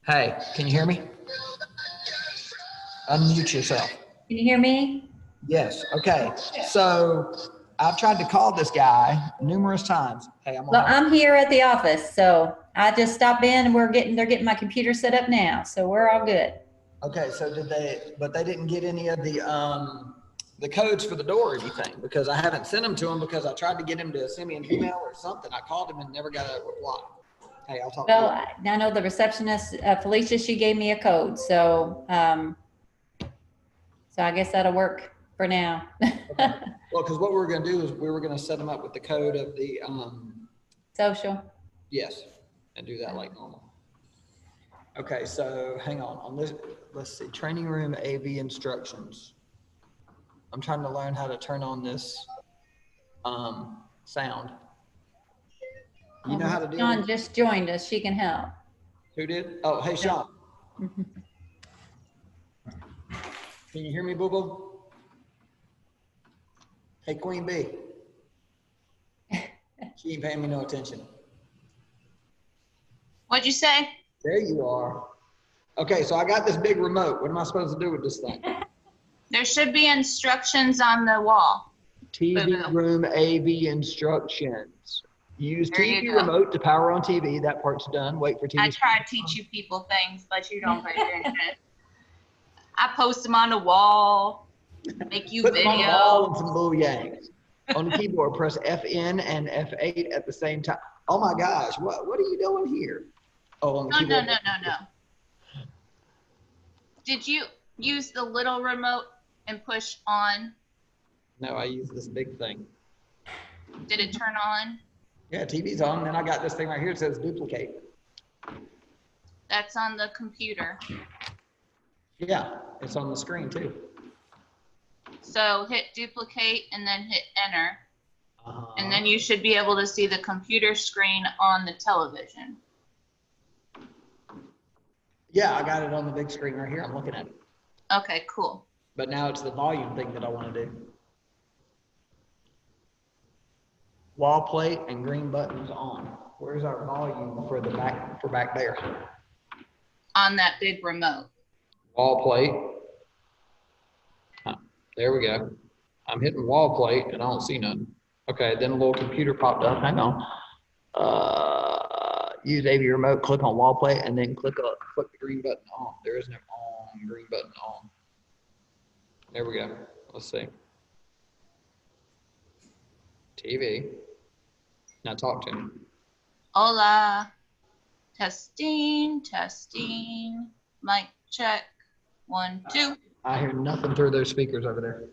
Hey, can you hear me? Unmute yourself. Can you hear me? Yes. Okay. So I've tried to call this guy numerous times. Hey, Well, I'm here at the office, so I just stopped in and they're getting my computer set up now, so we're all good. Okay. So but they didn't get any of the codes for the door or anything because I haven't sent them to him because I tried to get him to send me an email or something. I called him and never got a reply. Hey, I'll talk to you. Well, I know the receptionist, Felicia, she gave me a code, so I guess that'll work for now. Okay. Well, because what we were going to do is we were going to set them up with the code of the Social. yes, and do that like normal. Okay, so hang on this. Let's see, training room AV instructions. I'm trying to learn how to turn on this sound. You know how to do it? Sean just joined us. She can help. Who did? Oh, hey, Sean. Can you hear me, boo-boo? Hey, Queen Bee. She ain't paying me no attention. What'd you say? There you are. Okay, so I got this big remote. What am I supposed to do with this thing? There should be instructions on the wall. TV room AV instructions. Use There you TV go. remote to power on TV. That part's done. Wait for TV. I try to teach you people things, but you don't pay attention. I post them on the wall, make you Put them on the wall and videos. some bull yanks. On the keyboard, press FN and F8 at the same time. Oh my gosh, what are you doing here? Oh, on the keyboard. No. Did you use the little remote and push on? No, I use this big thing. Did it turn on? Yeah, TV's on. Then I got this thing right here that says duplicate. That's on the computer. Yeah, it's on the screen too. So hit duplicate and then hit enter. And then you should be able to see the computer screen on the television. Yeah, I got it on the big screen right here. I'm looking at it. Okay, cool. But now it's the volume thing that I want to do. Wall plate and green buttons on. Where's our volume for the back there? On that big remote. Wall plate. There we go. I'm hitting wall plate and I don't see nothing. Okay, then a little computer popped up. Hang on. Use AV remote, click on wall plate, and then click the green button on. There isn't an on, green button on. There we go. Let's see. TV. Now talk to me. Hola. Testing. Mic check. 1, 2. I hear nothing through those speakers over there.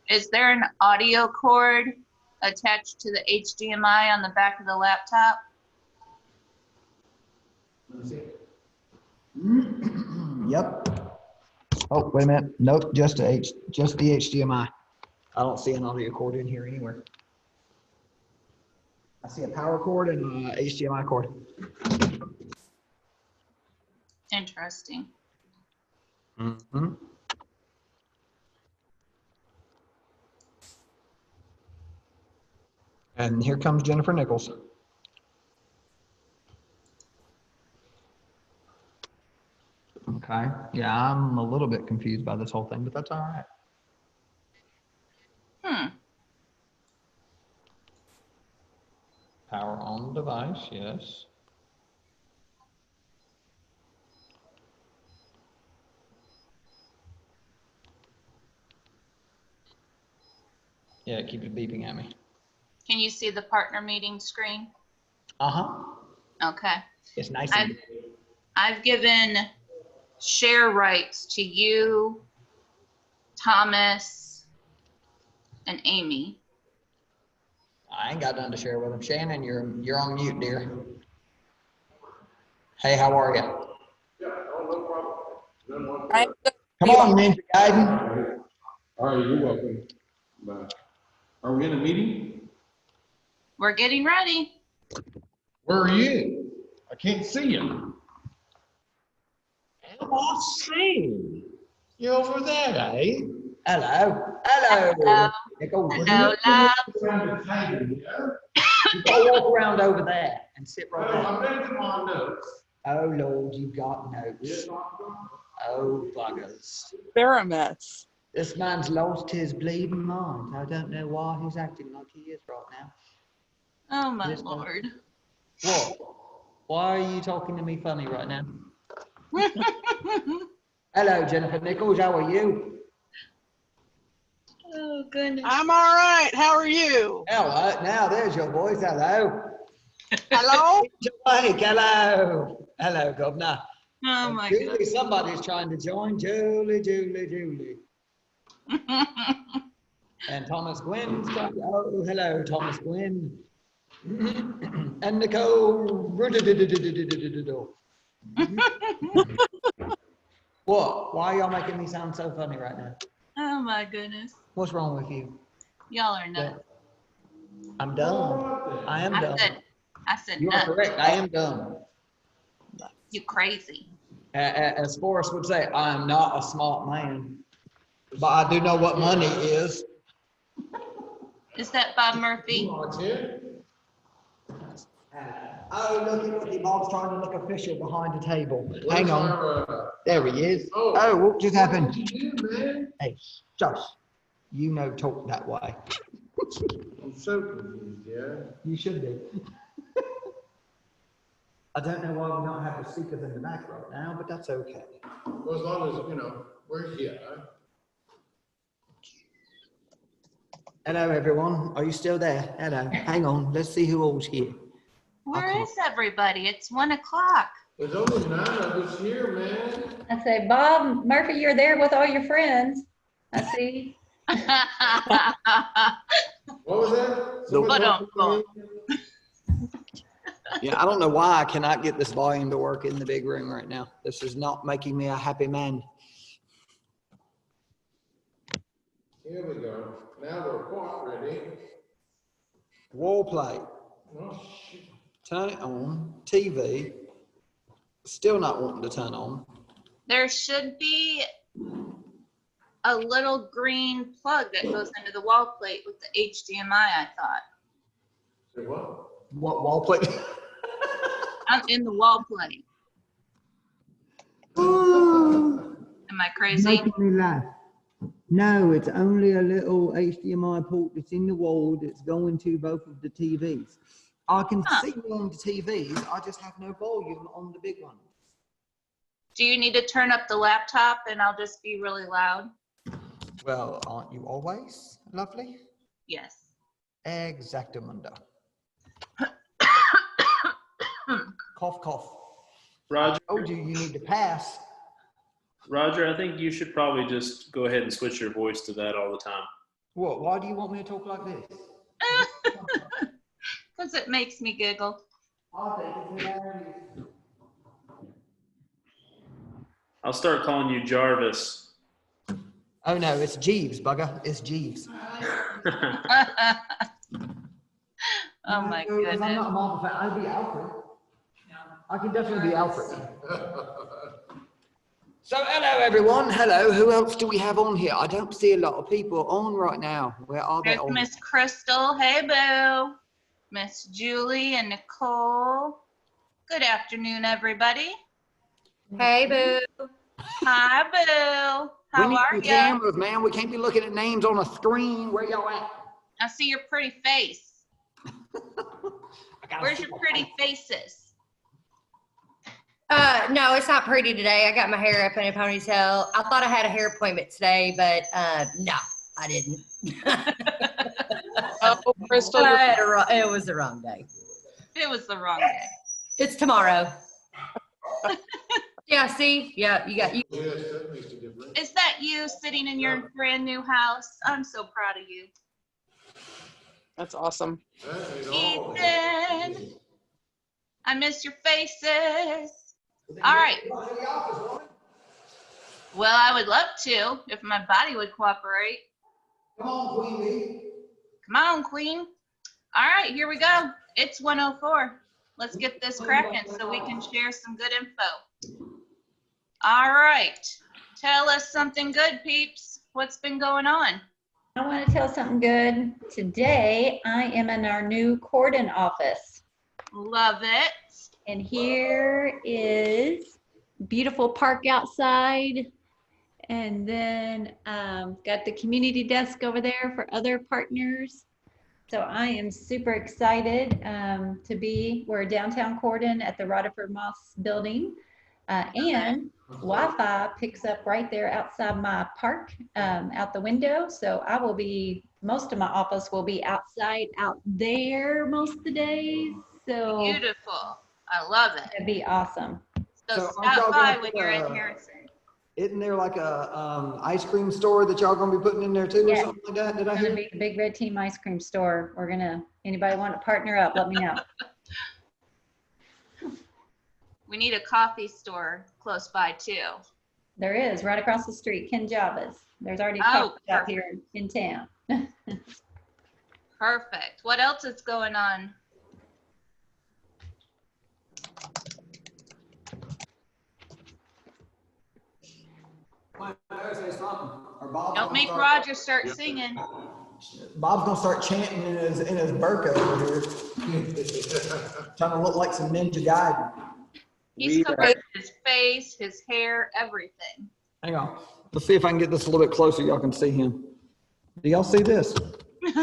Is there an audio cord attached to the HDMI on the back of the laptop? Let me see. Yep. Oh, wait a minute. Nope, just the HDMI. I don't see an audio cord in here anywhere. I see a power cord and an HDMI cord. Interesting. Mm-hmm. And here comes Jennifer Nichols. Okay. Yeah, I'm a little bit confused by this whole thing, but that's all right. Power on the device, yes. Yeah, it keeps beeping at me. Can you see the partner meeting screen? Uh-huh. Okay. It's nice. I've given share rights to you, Thomas, and Amy. I ain't got nothing to share with them. Shannon, you're on mute, dear. Hey, how are you? Yeah, no problem. Come on, Ninja Gaiden. All right, you're welcome. Bye. Are we in a meeting? We're getting ready. Where are you? I can't see you. Am I seeing you over there, eh? Hello. Hello. Hello. Nicole. Hello, love. Around the table, yeah? You gotta walk around over there and sit right Well, there. I'm making my notes. Oh Lord, you got notes. Yes, Oh buggers. They're a mess. This man's lost his bleeding mind. I don't know why he's acting like he is right now. Oh, my Yes, ma'am. Lord. What? Why are you talking to me funny right now? Hello, Jennifer Nichols. How are you? Oh, goodness. I'm all right. How are you? Hello. Now there's your voice. Hello. Hello? Mike, hello. Hello, Governor. Oh, And my Julie, goodness. somebody's trying to join. Julie. And Thomas Gwynn's trying. Oh, hello, Thomas Gwinn. And Nicole. What? Why are y'all making me sound so funny right now? Oh, my goodness. What's wrong with you? Y'all are nuts. I'm dumb. I am dumb. I said You are nuts. correct. I am dumb. You crazy. As Forrest would say, I am not a smart man, but I do know what money is. Is that Bob Murphy? Oh, looky, Bob's trying to look official behind the table. Hang on. There he is. Oh, what just happened? Hey, shush. You know, talk that way. I'm so confused, yeah? You should be. I don't know why we don't have the speakers in the back right now, but that's okay. Well, as long as, you know, we're here. Hello, everyone. Are you still there? Hello. Hang on. Let's see who all's here. Where Okay. is everybody? It's 1 o'clock. There's only 9 of us here, man. I say, Bob Murphy, you're there with all your friends. I see. What was that? But don't. Yeah, I don't know why I cannot get this volume to work in the big room right now. This is not making me a happy man. Here we go. Now we're quite ready. Wall play. Oh, shit. Turn it on. TV. Still not wanting to turn on. There should be a little green plug that goes into the wall plate with the HDMI, I thought. Say what? What wall play? I'm in the wall plate. Am I crazy? Making me laugh. No, it's only a little HDMI port that's in the wall that's going to both of the TVs. I can see on the TVs, I just have no volume on the big one. Do you need to turn up the laptop and I'll just be really loud? Well, aren't you always lovely? Yes. Exactamundo. Cough, cough. Roger, I told you you need to pass. Roger, I think you should probably just go ahead and switch your voice to that all the time. What? Why do you want me to talk like this? Because it makes me giggle. I think it's hilarious. I'll start calling you Jarvis. Oh no, it's Jeeves, bugger. It's Jeeves. Oh my No, 'cause I'm goodness. not a Marvel fan. I'd be Alfred. I can definitely be Alfred. So hello everyone. Hello. Who else do we have on here? I don't see a lot of people on right now. Where are they There's on? Miss Crystal. Hey, boo. Miss Julie and Nicole. Good afternoon, everybody. Hey, boo. Hi, boo. We How need are some you? cameras, man. We can't be looking at names on a screen. Where y'all at? I see your pretty face. Where's your pretty faces? No, it's not pretty today. I got my hair up in a ponytail. I thought I had a hair appointment today, but no, I didn't. Oh, Crystal, you're It was the wrong day. It was the wrong day. It's tomorrow. Yeah, see? Yeah, you got you. Yes, that makes a difference. Is that you sitting in your brand new house? I'm so proud of you. that's awesome. That made all Ethan, I miss your faces. All right. Well, I would love to if my body would cooperate. Come on, Queen Bee. Come on, Queen. All right, here we go. It's 1:04. Let's get this cracking so we can share some good info. All right. Tell us something good, peeps. What's been going on? I want to tell something good. Today, I am in our new cordon office. Love it. And here is beautiful park outside. And then got the community desk over there for other partners. So I am super excited to be, we're downtown Cordon at the Rutherford Moss building. And Wi-Fi picks up right there outside my park, out the window. So I will be, most of my office will be outside out there most of the days. So Beautiful. I love it. it'd be awesome. So aren't y'all stop by gonna when put, you're in Harrison. Isn't there like a ice cream store that y'all gonna be putting in there too or Yes. something like that? Did I It's gonna hear? be the Big Red Team ice cream store. We're gonna, anybody want to partner up, let me know. We need a coffee store close by too. There is, right across the street, Ken Java's. There's already a Oh, coffee shop here in town. Perfect. What else is going on? Don't make Roger start singing. Bob's gonna start chanting in his burqa over here. Trying to look like some ninja Gaiden. He's covered his face, his hair, everything. Hang on. Let's see if I can get this a little bit closer. Y'all can see him. Do y'all see this? He's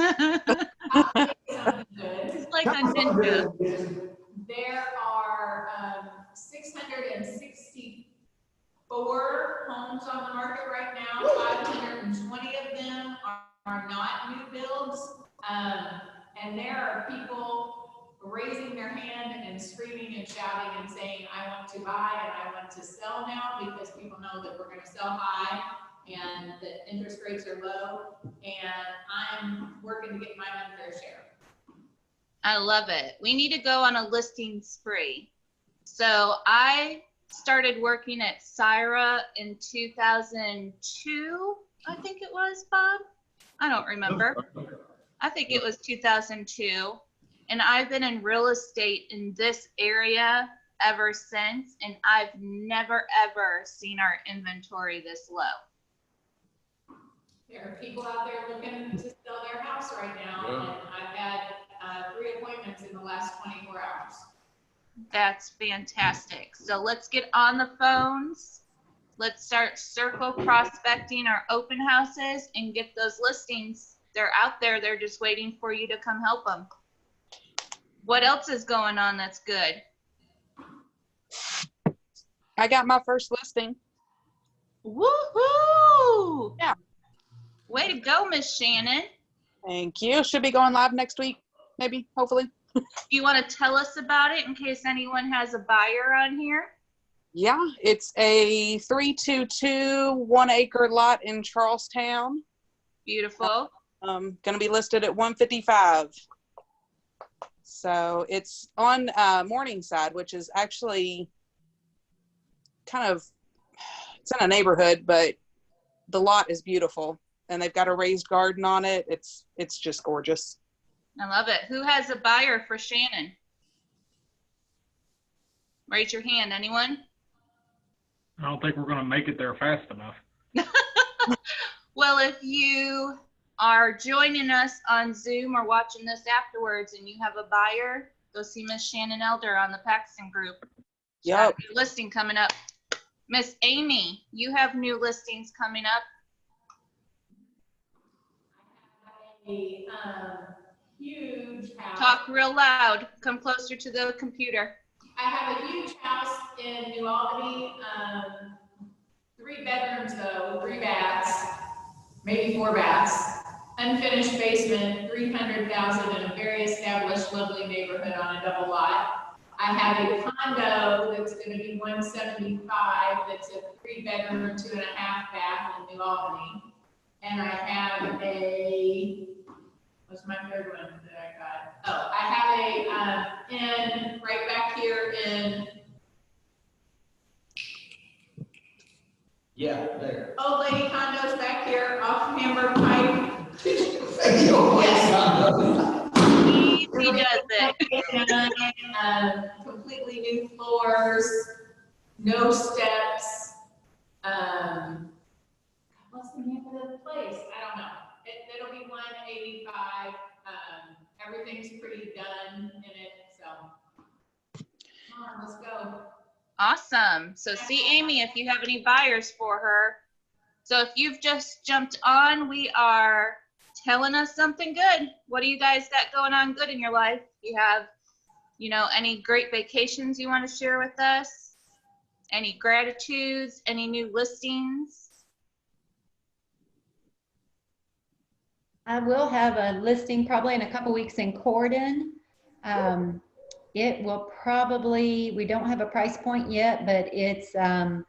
like a ninja. There are 664 homes on the market right now. 520 of them are not new builds. And there are people raising their hand and screaming and shouting and saying, I want to buy and I want to sell now, because people know that we're going to sell high and the interest rates are low. And I'm working to get my unfair share. I love it. We need to go on a listing spree. So I started working at Syra in 2002, I think it was, Bob. I don't remember. I think it was 2002. And I've been in real estate in this area ever since. And I've never, ever seen our inventory this low. There are people out there looking to sell their house right now. Yeah. And I've had 3 appointments in the last 24 hours. That's fantastic. So let's get on the phones. Let's start circle prospecting our open houses and get those listings. They're out there. They're just waiting for you to come help them. What else is going on that's good? I got my first listing. Woohoo! Yeah. Way to go, Miss Shannon. Thank you. Should be going live next week, maybe, hopefully. Do you want to tell us about it in case anyone has a buyer on here? Yeah, it's a 322 1 acre lot in Charlestown. Beautiful. Going to be listed at 155. So it's on Morningside, which is actually kind of, it's in a neighborhood, but the lot is beautiful. And they've got a raised garden on it. It's just gorgeous. I love it. Who has a buyer for Shannon? Raise your hand. Anyone? I don't think we're going to make it there fast enough. Well, if you are joining us on Zoom or watching this afterwards and you have a buyer, go see Miss Shannon Elder on the Paxton group. Yep. New listing coming up. Miss Amy, you have new listings coming up. A huge house. Talk real loud. Come closer to the computer. I have a huge house in New Albany, 3 bedrooms though, 3 baths, maybe 4 baths, unfinished basement, 300,000 in a very established, lovely neighborhood on a double lot. I have a condo that's going to be 175. That's a 3 bedroom, 2.5 bath in New Albany. And I have a, what's my third one that I got? Oh, I have a, in right back here in. Yeah, there. Old lady condos back here off Hamburg Pike. He does it. Completely new floors, no steps, What's the name of the place? I don't know. It'll be 185. Everything's pretty done in it, so come on, let's go. Awesome. So see Amy if you have any buyers for her. So if you've just jumped on, we are telling us something good. What do you guys got going on good in your life? You have, any great vacations you want to share with us? Any gratitudes? Any new listings? I will have a listing probably in a couple weeks in Corden. It will probably, we don't have a price point yet, but it's probably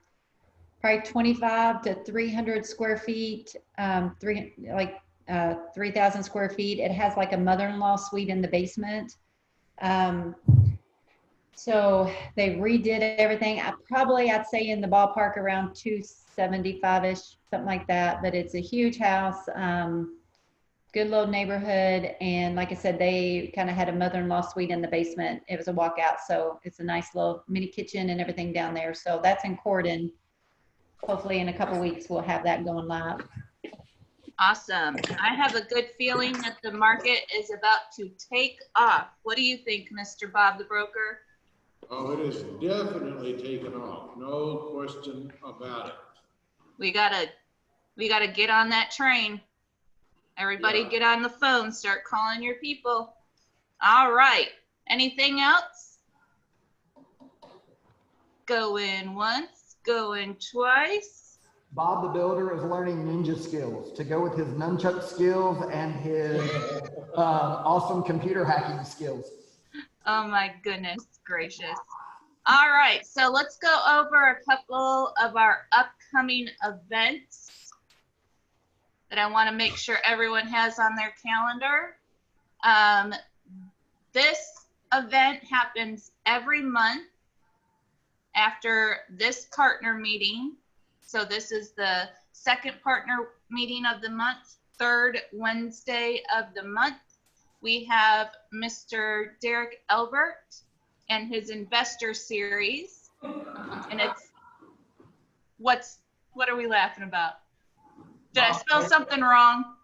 25 to 300 square feet, 3,000 square feet. It has like a mother-in-law suite in the basement. So they redid everything. I'd say in the ballpark around 275-ish, something like that. But it's a huge house. Good little neighborhood, and like I said, they kind of had a mother-in-law suite in the basement. It was a walkout, so it's a nice little mini kitchen and everything down there. So that's in Corden. Hopefully in a couple weeks we'll have that going live. Awesome. I have a good feeling that the market is about to take off. What do you think, Mr. Bob the broker? Oh, it is definitely taken off. No question about it. We gotta get on that train. Everybody get on the phone, start calling your people. All right. Anything else? Going once, going twice. Bob the Builder is learning ninja skills to go with his nunchuck skills and his awesome computer hacking skills. Oh my goodness gracious. All right, so let's go over a couple of our upcoming events that I want to make sure everyone has on their calendar. This event happens every month after this partner meeting. So this is the second partner meeting of the month, third Wednesday of the month. We have Mr. Derek Elbert and his investor series. And it's, what are we laughing about? Did I spell something wrong?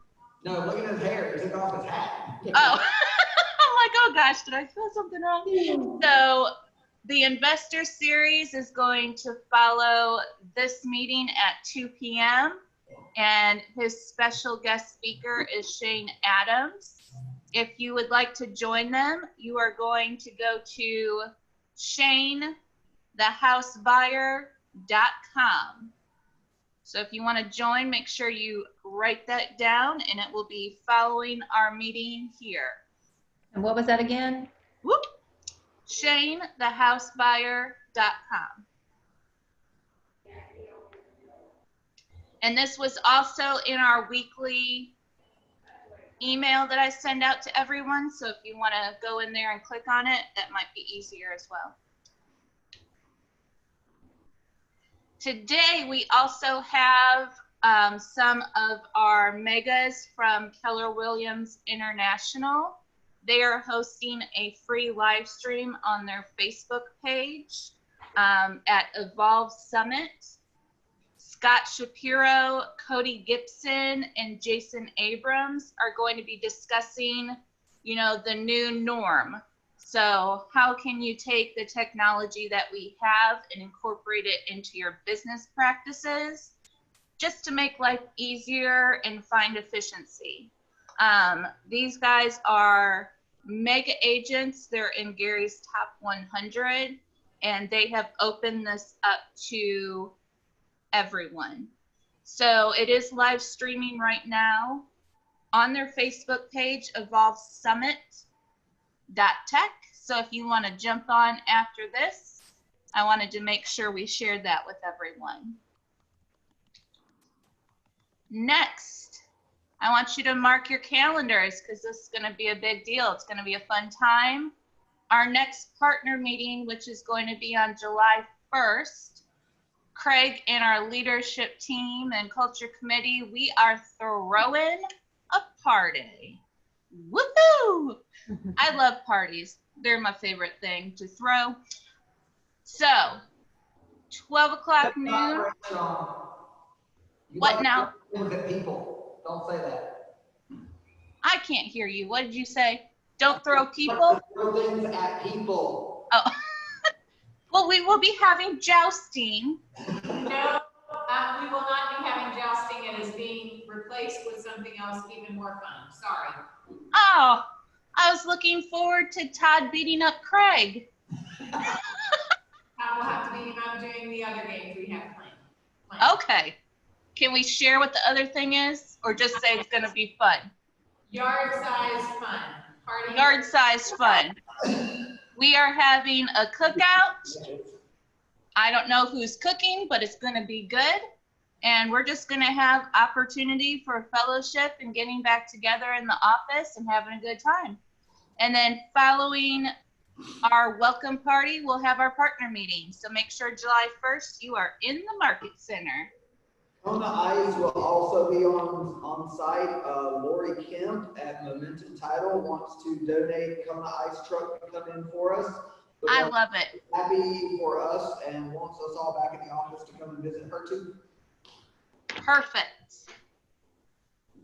No, look at his hair. He took off his hat. Oh, I'm like, oh gosh, did I spell something wrong? So the investor series is going to follow this meeting at 2 p.m. and his special guest speaker is Shane Adams. If you would like to join them, you are going to go to ShaneTheHouseBuyer.com. So if you want to join, make sure you write that down, and it will be following our meeting here. And what was that again? Whoop. ShaneTheHouseBuyer.com. And this was also in our weekly email that I send out to everyone. So if you want to go in there and click on it, that might be easier as well. Today, we also have some of our megas from Keller Williams International. They are hosting a free live stream on their Facebook page at Evolve Summit. Scott Shapiro, Cody Gibson, and Jason Abrams are going to be discussing, the new norm. So how can you take the technology that we have and incorporate it into your business practices just to make life easier and find efficiency? These guys are mega agents. They're in Gary's top 100, and they have opened this up to everyone. So it is live streaming right now on their Facebook page, Evolve Summit. .tech. So if you want to jump on after this, I wanted to make sure we shared that with everyone. Next, I want you to mark your calendars because this is going to be a big deal. It's going to be a fun time. Our next partner meeting, which is going to be on July 1st, Craig and our leadership team and culture committee, we are throwing a party. Woohoo! I love parties. They're my favorite thing to throw. So 12 o'clock noon. What now? People, don't say that. I can't hear you. What did you say? Don't throw people? Don't throw things at people. Oh. Well, we will be having jousting. No, we will not be having jousting. It is being replaced with something else even more fun. Sorry. Oh, I was looking forward to Todd beating up Craig. We'll have to be about doing the other games we have planned. Okay. Can we share what the other thing is, or just say it's going to be fun? Yard size fun. Party. Yard size fun. We are having a cookout. I don't know who's cooking, but it's going to be good. And we're just going to have opportunity for fellowship and getting back together in the office and having a good time. And then following our welcome party, we'll have our partner meeting. So make sure July 1st, you are in the Market Center. Kona Ice will also be on site. Lori Kemp at Momentum Title wants to donate Kona Ice truck to come in for us. I love it. Happy for us and wants us all back in the office to come and visit her too. Perfect.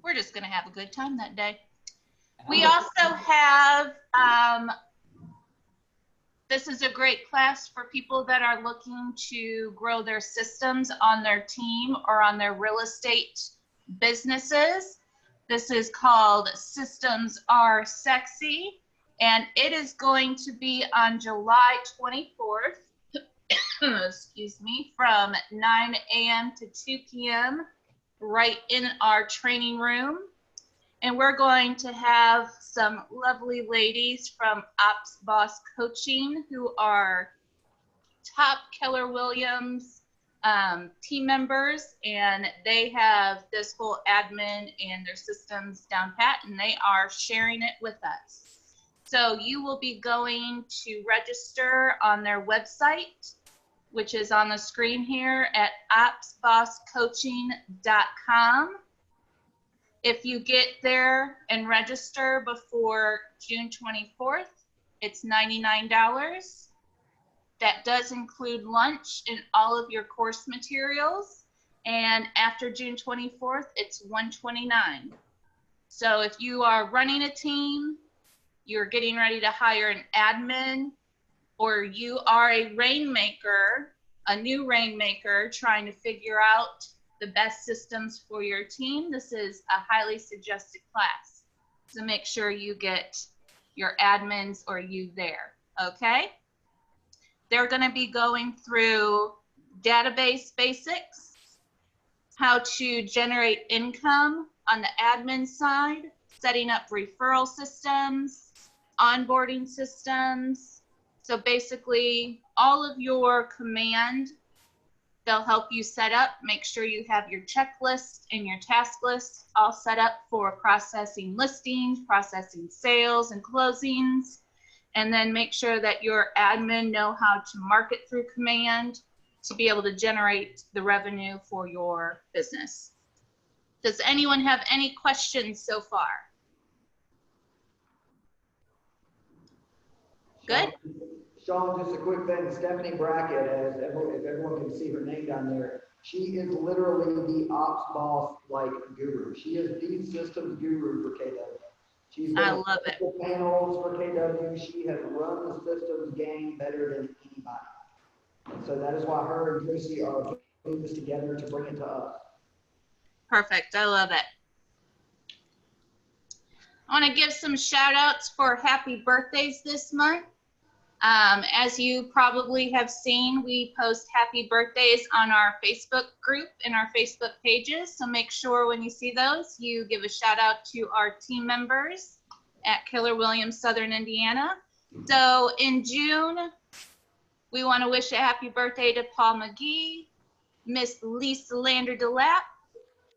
We're just going to have a good time that day. We also have, this is a great class for people that are looking to grow their systems on their team or on their real estate businesses. This is called Systems Are Sexy, and it is going to be on July 24th, excuse me, from 9 a.m. to 2 p.m. right in our training room. And we're going to have some lovely ladies from Ops Boss Coaching who are top Keller Williams team members, and they have this whole admin and their systems down pat, and they are sharing it with us. So you will be going to register on their website, which is on the screen here at opsbosscoaching.com. If you get there and register before June 24th, it's $99. That does include lunch and all of your course materials. And after June 24th, it's $129. So if you are running a team, you're getting ready to hire an admin, or you are a rainmaker, a new rainmaker trying to figure out the best systems for your team, this is a highly suggested class. So make sure you get your admins or you there, okay? They're going to be going through database basics, how to generate income on the admin side, setting up referral systems, onboarding systems. So basically all of your command, they'll help you set up, make sure you have your checklist and your task list all set up for processing listings, processing sales and closings, and then make sure that your admin know how to market through command to be able to generate the revenue for your business. Does anyone have any questions so far? Good? Sean, just a quick thing. Stephanie Brackett, if everyone can see her name down there, she is literally the ops boss guru. She is the systems guru for KW. She's I done love it. panels for KW. She has run the systems game better than anybody. So that is why her and Josie are putting this together to bring it to us. Perfect. I love it. I want to give some shout outs for happy birthdays this month. As you probably have seen, we post happy birthdays on our Facebook group and our Facebook pages. So make sure when you see those, you give a shout out to our team members at Keller Williams Southern Indiana. So in June, we want to wish a happy birthday to Paul McGee, Miss Lisa Lander DeLapp,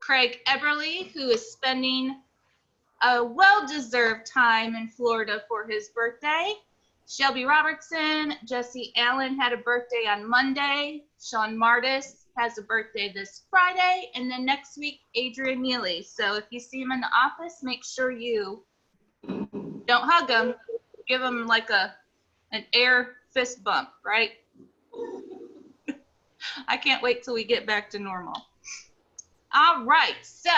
Craig Eberly, who is spending a well-deserved time in Florida for his birthday. Shelby Robertson, Jesse Allen had a birthday on Monday. Sean Martis has a birthday this Friday. And then next week, Adrian Neely. So if you see him in the office, make sure you don't hug him. Give him like an air fist bump, right? I can't wait till we get back to normal. All right, so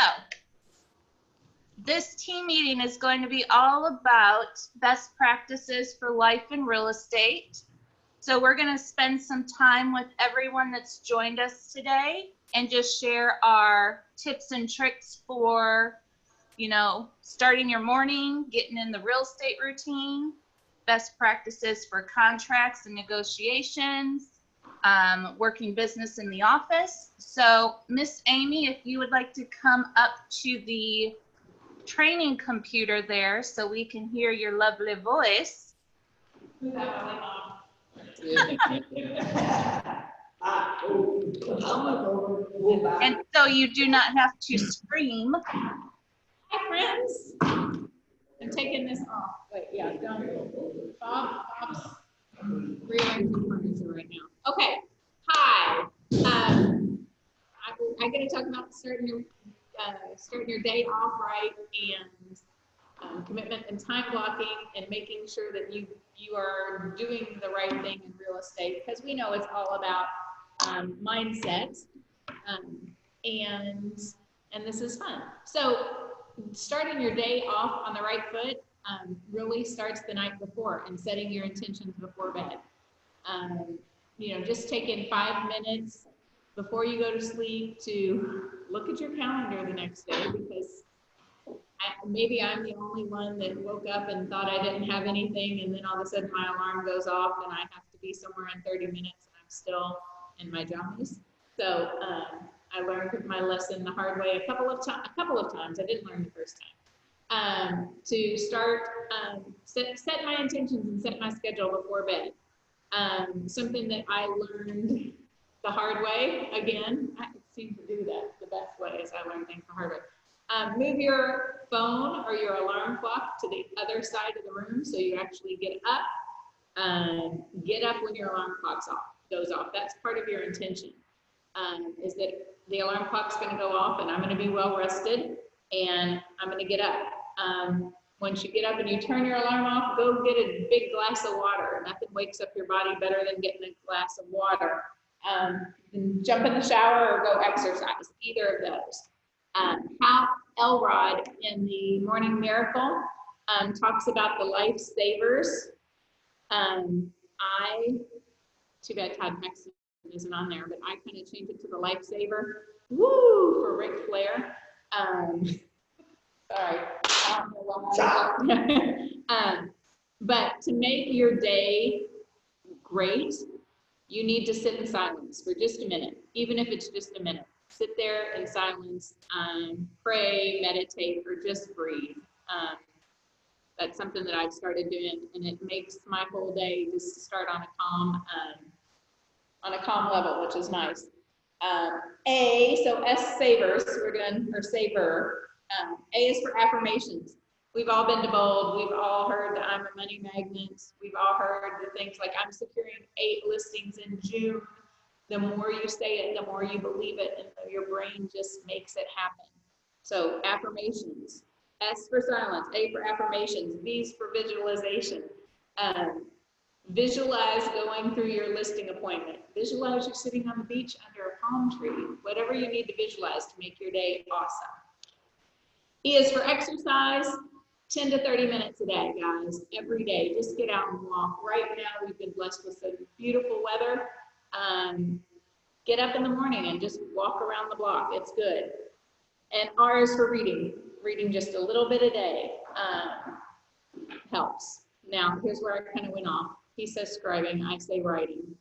this team meeting is going to be all about best practices for life in real estate. So we're going to spend some time with everyone that's joined us today and just share our tips and tricks for, you know, starting your morning, getting in the real estate routine, best practices for contracts and negotiations, working business in the office. So Miss Amy, if you would like to come up to the training computer there so we can hear your lovely voice. And so you do not have to scream. Hi, friends. I'm taking this off. Wait, yeah, don't. Bob's rearranging furniture right now. Okay. Hi. I'm going to talk about starting your day off right, and commitment and time blocking, and making sure that you are doing the right thing in real estate, because we know it's all about mindset, and this is fun. So starting your day off on the right foot really starts the night before, and setting your intentions before bed. You know, just taking 5 minutes before you go to sleep to look at your calendar the next day, because maybe I'm the only one that woke up and thought I didn't have anything, and then all of a sudden my alarm goes off and I have to be somewhere in 30 minutes and I'm still in my jammies. So I learned my lesson the hard way a couple of times. I didn't learn the first time. To start, set my intentions and set my schedule before bed. Something that I learned the hard way, again, I seem to do that the best way, is I learn things the hard way. Move your phone or your alarm clock to the other side of the room so you actually get up. Get up when your alarm clock goes off. That's part of your intention, is that the alarm clock's going to go off and I'm going to be well rested and I'm going to get up. Once you get up and you turn your alarm off, go get a big glass of water. Nothing wakes up your body better than getting a glass of water. Jump in the shower or go exercise, either of those. Hal Elrod in the Morning Miracle talks about the lifesavers. Too bad Todd Maxson isn't on there, but I kind of changed it to the lifesaver. Woo, for Ric Flair. Sorry, I don't know why. But to make your day great, you need to sit in silence for just a minute, even if it's just a minute. Sit there in silence, pray, meditate, or just breathe. That's something that I've started doing, and it makes my whole day just start on a calm level, which is nice. So S savers, we're doing, or saver. A is for affirmations. We've all been to Bold. We've all heard that I'm a money magnet. We've all heard the things like I'm securing 8 listings in June. The more you say it, the more you believe it, and your brain just makes it happen. So affirmations. S for silence, A for affirmations, V's for visualization. Visualize going through your listing appointment. Visualize you're sitting on the beach under a palm tree. Whatever you need to visualize to make your day awesome. E is for exercise. 10 to 30 minutes a day, guys, every day. Just get out and walk. Right now, we've been blessed with some beautiful weather. Get up in the morning and just walk around the block. It's good. And R is for reading. Reading just a little bit a day helps. Now, here's where I kind of went off. He says scribing, I say writing.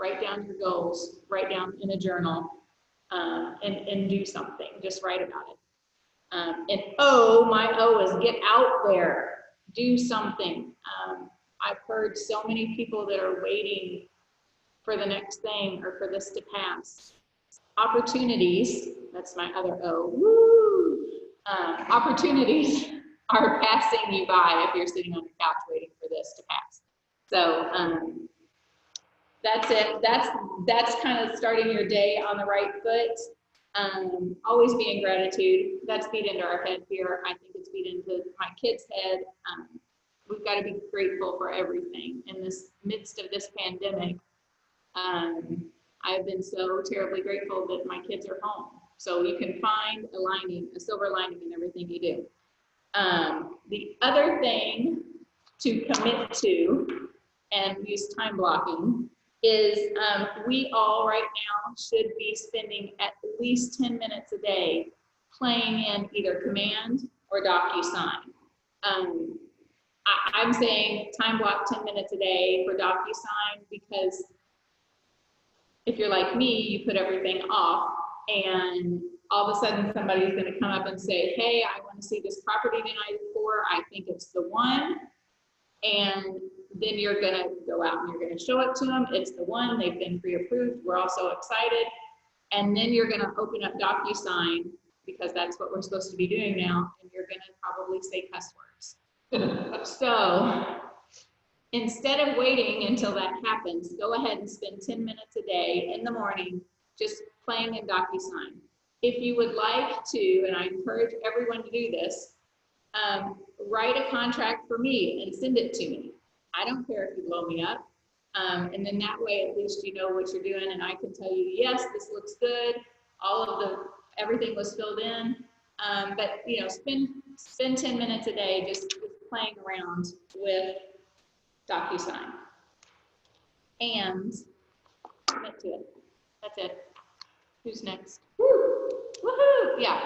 Write down your goals, write down in a journal, and do something. Just write about it. And O, my O is get out there, do something. I've heard so many people that are waiting for the next thing or for this to pass. Opportunities, that's my other O, woo! Opportunities are passing you by if you're sitting on your couch waiting for this to pass. So that's it. That's kind of starting your day on the right foot. Always be in gratitude. That's beat into our head here. I think it's beat into my kids' head. We've got to be grateful for everything in this midst of this pandemic. I've been so terribly grateful that my kids are home. So you can find a lining, a silver lining in everything you do. The other thing to commit to and use time blocking is we all right now should be spending at least 10 minutes a day playing in either Command or DocuSign. I'm saying time block 10 minutes a day for DocuSign because if you're like me, you put everything off and all of a sudden somebody's going to come up and say, hey, I want to see this property the night before. I think it's the one. And then you're going to go out and you're going to show it to them. It's the one. They've been pre-approved. We're all so excited. And then you're going to open up DocuSign because that's what we're supposed to be doing now. And you're going to probably say cuss words. So instead of waiting until that happens, go ahead and spend 10 minutes a day in the morning just playing in DocuSign. If you would like to, and I encourage everyone to do this, write a contract for me and send it to me. I don't care if you blow me up. And then that way, at least you know what you're doing and I can tell you, yes, this looks good. All of everything was filled in. But you know, spend 10 minutes a day just playing around with DocuSign and commit to it. That's it. Who's next? Woo! Woohoo! Yeah.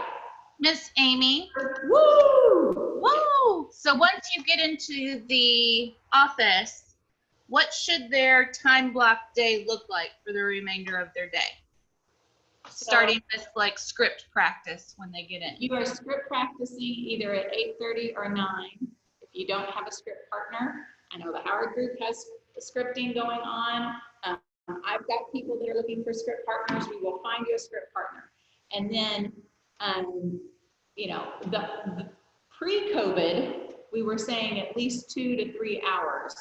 Miss Amy. Woo! Woo! So once you get into the office, what should their time block day look like for the remainder of their day? Starting with like script practice when they get in. You are script practicing either at 8:30 or 9. If you don't have a script partner, I know the Howard group has scripting going on. I've got people that are looking for script partners. We will find you a script partner. And then, you know, the pre-COVID, we were saying at least 2 to 3 hours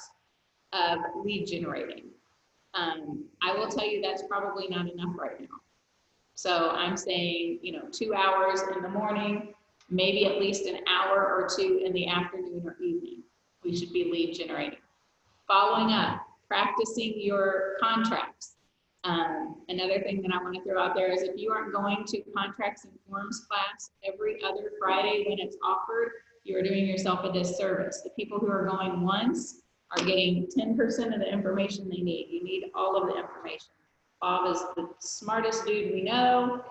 of lead generating. I will tell you that's probably not enough right now. So I'm saying, you know, 2 hours in the morning, maybe at least an hour or 2 in the afternoon or evening. We should be lead generating. Following up, practicing your contracts. Another thing that I want to throw out there is if you aren't going to contracts and forms class every other Friday when it's offered, you are doing yourself a disservice. The people who are going once are getting 10% of the information they need. You need all of the information. Bob is the smartest dude we know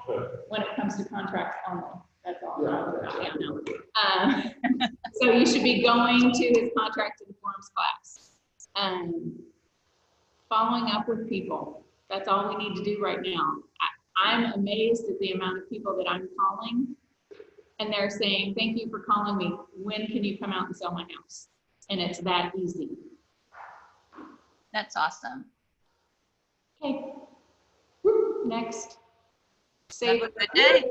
when it comes to contracts only. That's all. Yeah, no. So you should be going to his contract and forms class. Following up with people. That's all we need to do right now. I'm amazed at the amount of people that I'm calling and they're saying, thank you for calling me. When can you come out and sell my house? And it's that easy. That's awesome. Okay. Woo. Next. Save Have a good day.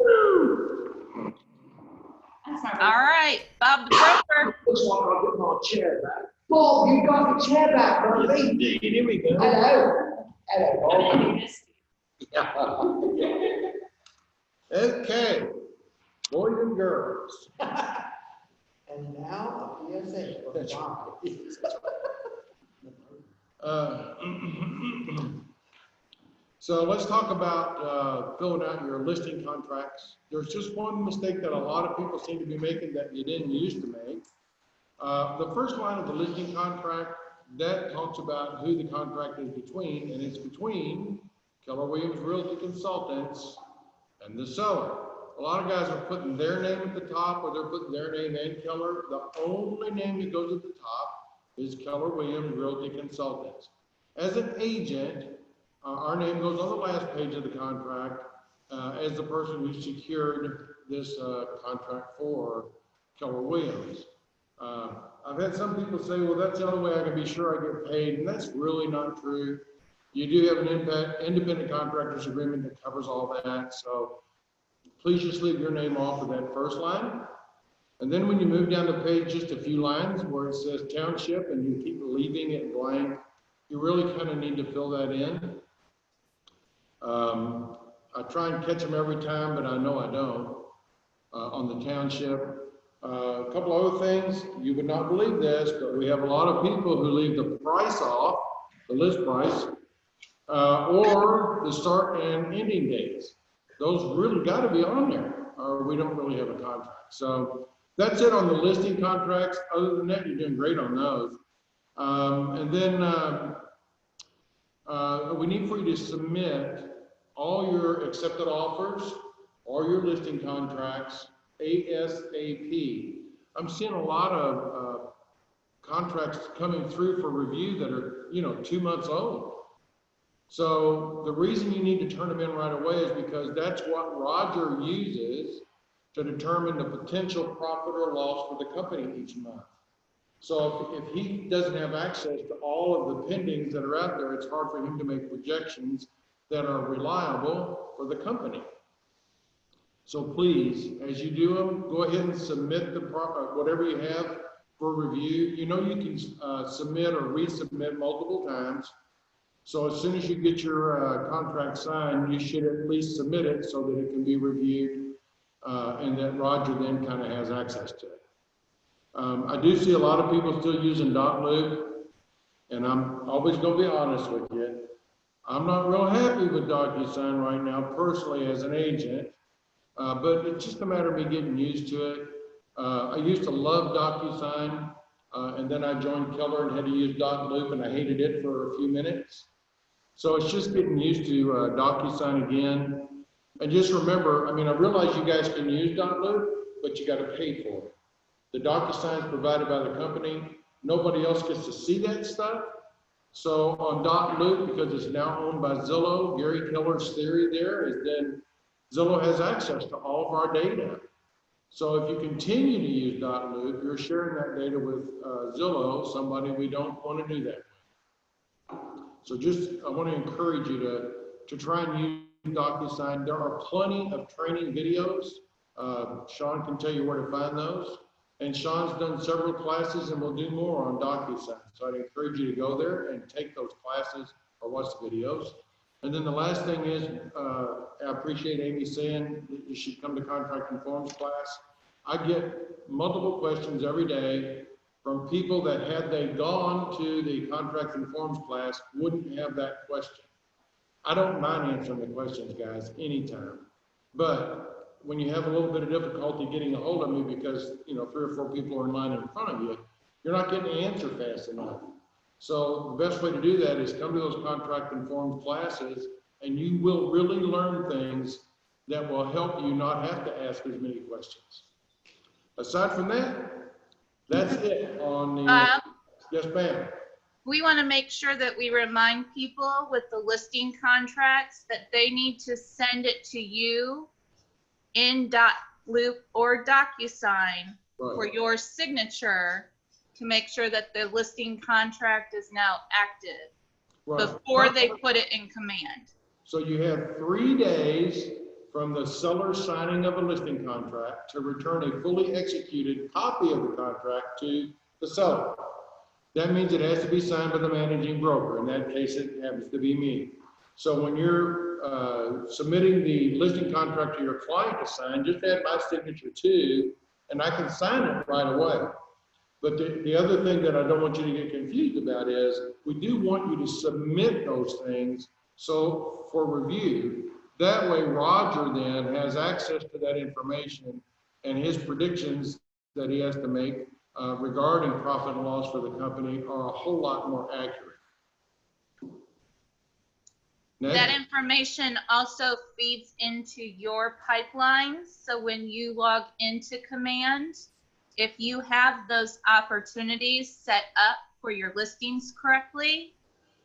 That's my All right, Bob the broker. Looks like I'll get my chair back. Bob, you got the chair back, brother. Indeed, here we go. Hello. Hello, Bob. Yeah. Okay, boys and girls. And now a PSA for the Bob. So let's talk about filling out your listing contracts. There's just one mistake that a lot of people seem to be making that you didn't used to make. The first line of the listing contract, that talks about who the contract is between, and it's between Keller Williams Realty Consultants and the seller. A lot of guys are putting their name at the top, or they're putting their name and Keller. The only name that goes at the top is Keller Williams Realty Consultants. As an agent, our name goes on the last page of the contract as the person who secured this contract for Keller Williams. I've had some people say, well, that's the only way I can be sure I get paid, and that's really not true. You do have an independent contractors agreement that covers all that, so please just leave your name off of that first line. And then when you move down the page just a few lines where it says township and you keep leaving it blank, you really kind of need to fill that in. I try and catch them every time, but I know I don't on the township. A couple other things, you would not believe this, but we have a lot of people who leave the price off, the list price, or the start and ending dates. Those really got to be on there, or we don't really have a contract. So that's it on the listing contracts. Other than that, you're doing great on those. And then we need for you to submit all your accepted offers or your listing contracts ASAP. I'm seeing a lot of contracts coming through for review that are, 2 months old. So the reason you need to turn them in right away is because that's what Roger uses to determine the potential profit or loss for the company each month. So if he doesn't have access to all of the pendings that are out there, it's hard for him to make projections that are reliable for the company. So please, as you do them, go ahead and submit the whatever you have for review. You can submit or resubmit multiple times. So as soon as you get your contract signed, you should at least submit it so that it can be reviewed and that Roger then kind of has access to it. I do see a lot of people still using .loop, and I'm always going to be honest with you. I'm not real happy with DocuSign right now, personally, as an agent, but it's just a matter of me getting used to it. I used to love DocuSign, and then I joined Keller and had to use .loop, and I hated it for a few minutes. So it's just getting used to DocuSign again. And just remember, I realize you guys can use .loop, but you got to pay for it. The DocuSign is provided by the company. Nobody else gets to see that stuff. So on .loop, because it's now owned by Zillow, Gary Keller's theory there is then Zillow has access to all of our data. So if you continue to use .loop, you're sharing that data with Zillow, somebody we don't want to do that with. So I want to encourage you to try and use DocuSign. There are plenty of training videos. Sean can tell you where to find those. And Sean's done several classes and will do more on DocuSign. So I'd encourage you to go there and take those classes or watch the videos. And then the last thing is, I appreciate Amy saying that you should come to contract and forms class. I get multiple questions every day from people that had they gone to the contract and forms class wouldn't have that question. I don't mind answering the questions, guys, anytime. But when you have a little bit of difficulty getting a hold of me because 3 or 4 people are in line in front of you, you're not getting the answer fast enough. So the best way to do that is come to those contract and forms classes, and you will really learn things that will help you not have to ask as many questions. Aside from that, that's it on the, yes ma'am. We want to make sure that we remind people with the listing contracts that they need to send it to you in .loop or DocuSign for your signature to make sure that the listing contract is now active before they put it in command. So you have 3 days from the seller signing of a listing contract to return a fully executed copy of the contract to the seller. That means it has to be signed by the managing broker. In that case, it happens to be me. So when you're submitting the listing contract to your client to sign, just add my signature too, and I can sign it right away. But the other thing that I don't want you to get confused about is we do want you to submit those things so for review. That way Roger then has access to that information, and his predictions that he has to make regarding profit and loss for the company are a whole lot more accurate. Next. That information also feeds into your pipelines. So when you log into command, if you have those opportunities set up for your listings correctly,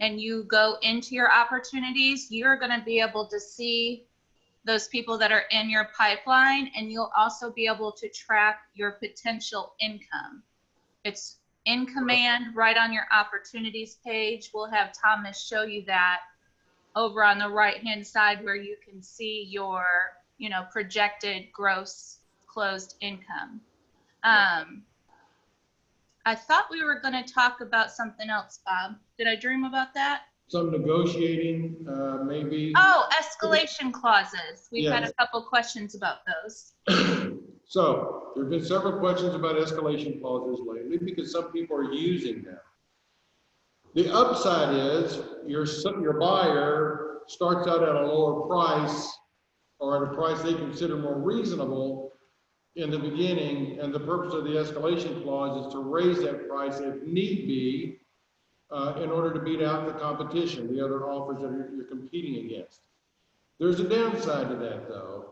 and you go into your opportunities, you're going to be able to see those people that are in your pipeline, and you'll also be able to track your potential income. It's in command right on your opportunities page. We'll have Thomas show you that over on the right hand side where you can see your projected gross closed income. I thought we were going to talk about something else, Bob. Did I dream about that? Some negotiating, maybe. Oh, escalation clauses. We've had a couple questions about those. So there have been several questions about escalation clauses lately because some people are using them. The upside is your buyer starts out at a lower price or at a price they consider more reasonable in the beginning, and the purpose of the escalation clause is to raise that price if need be in order to beat out the competition, the other offers that you're competing against. There's a downside to that though.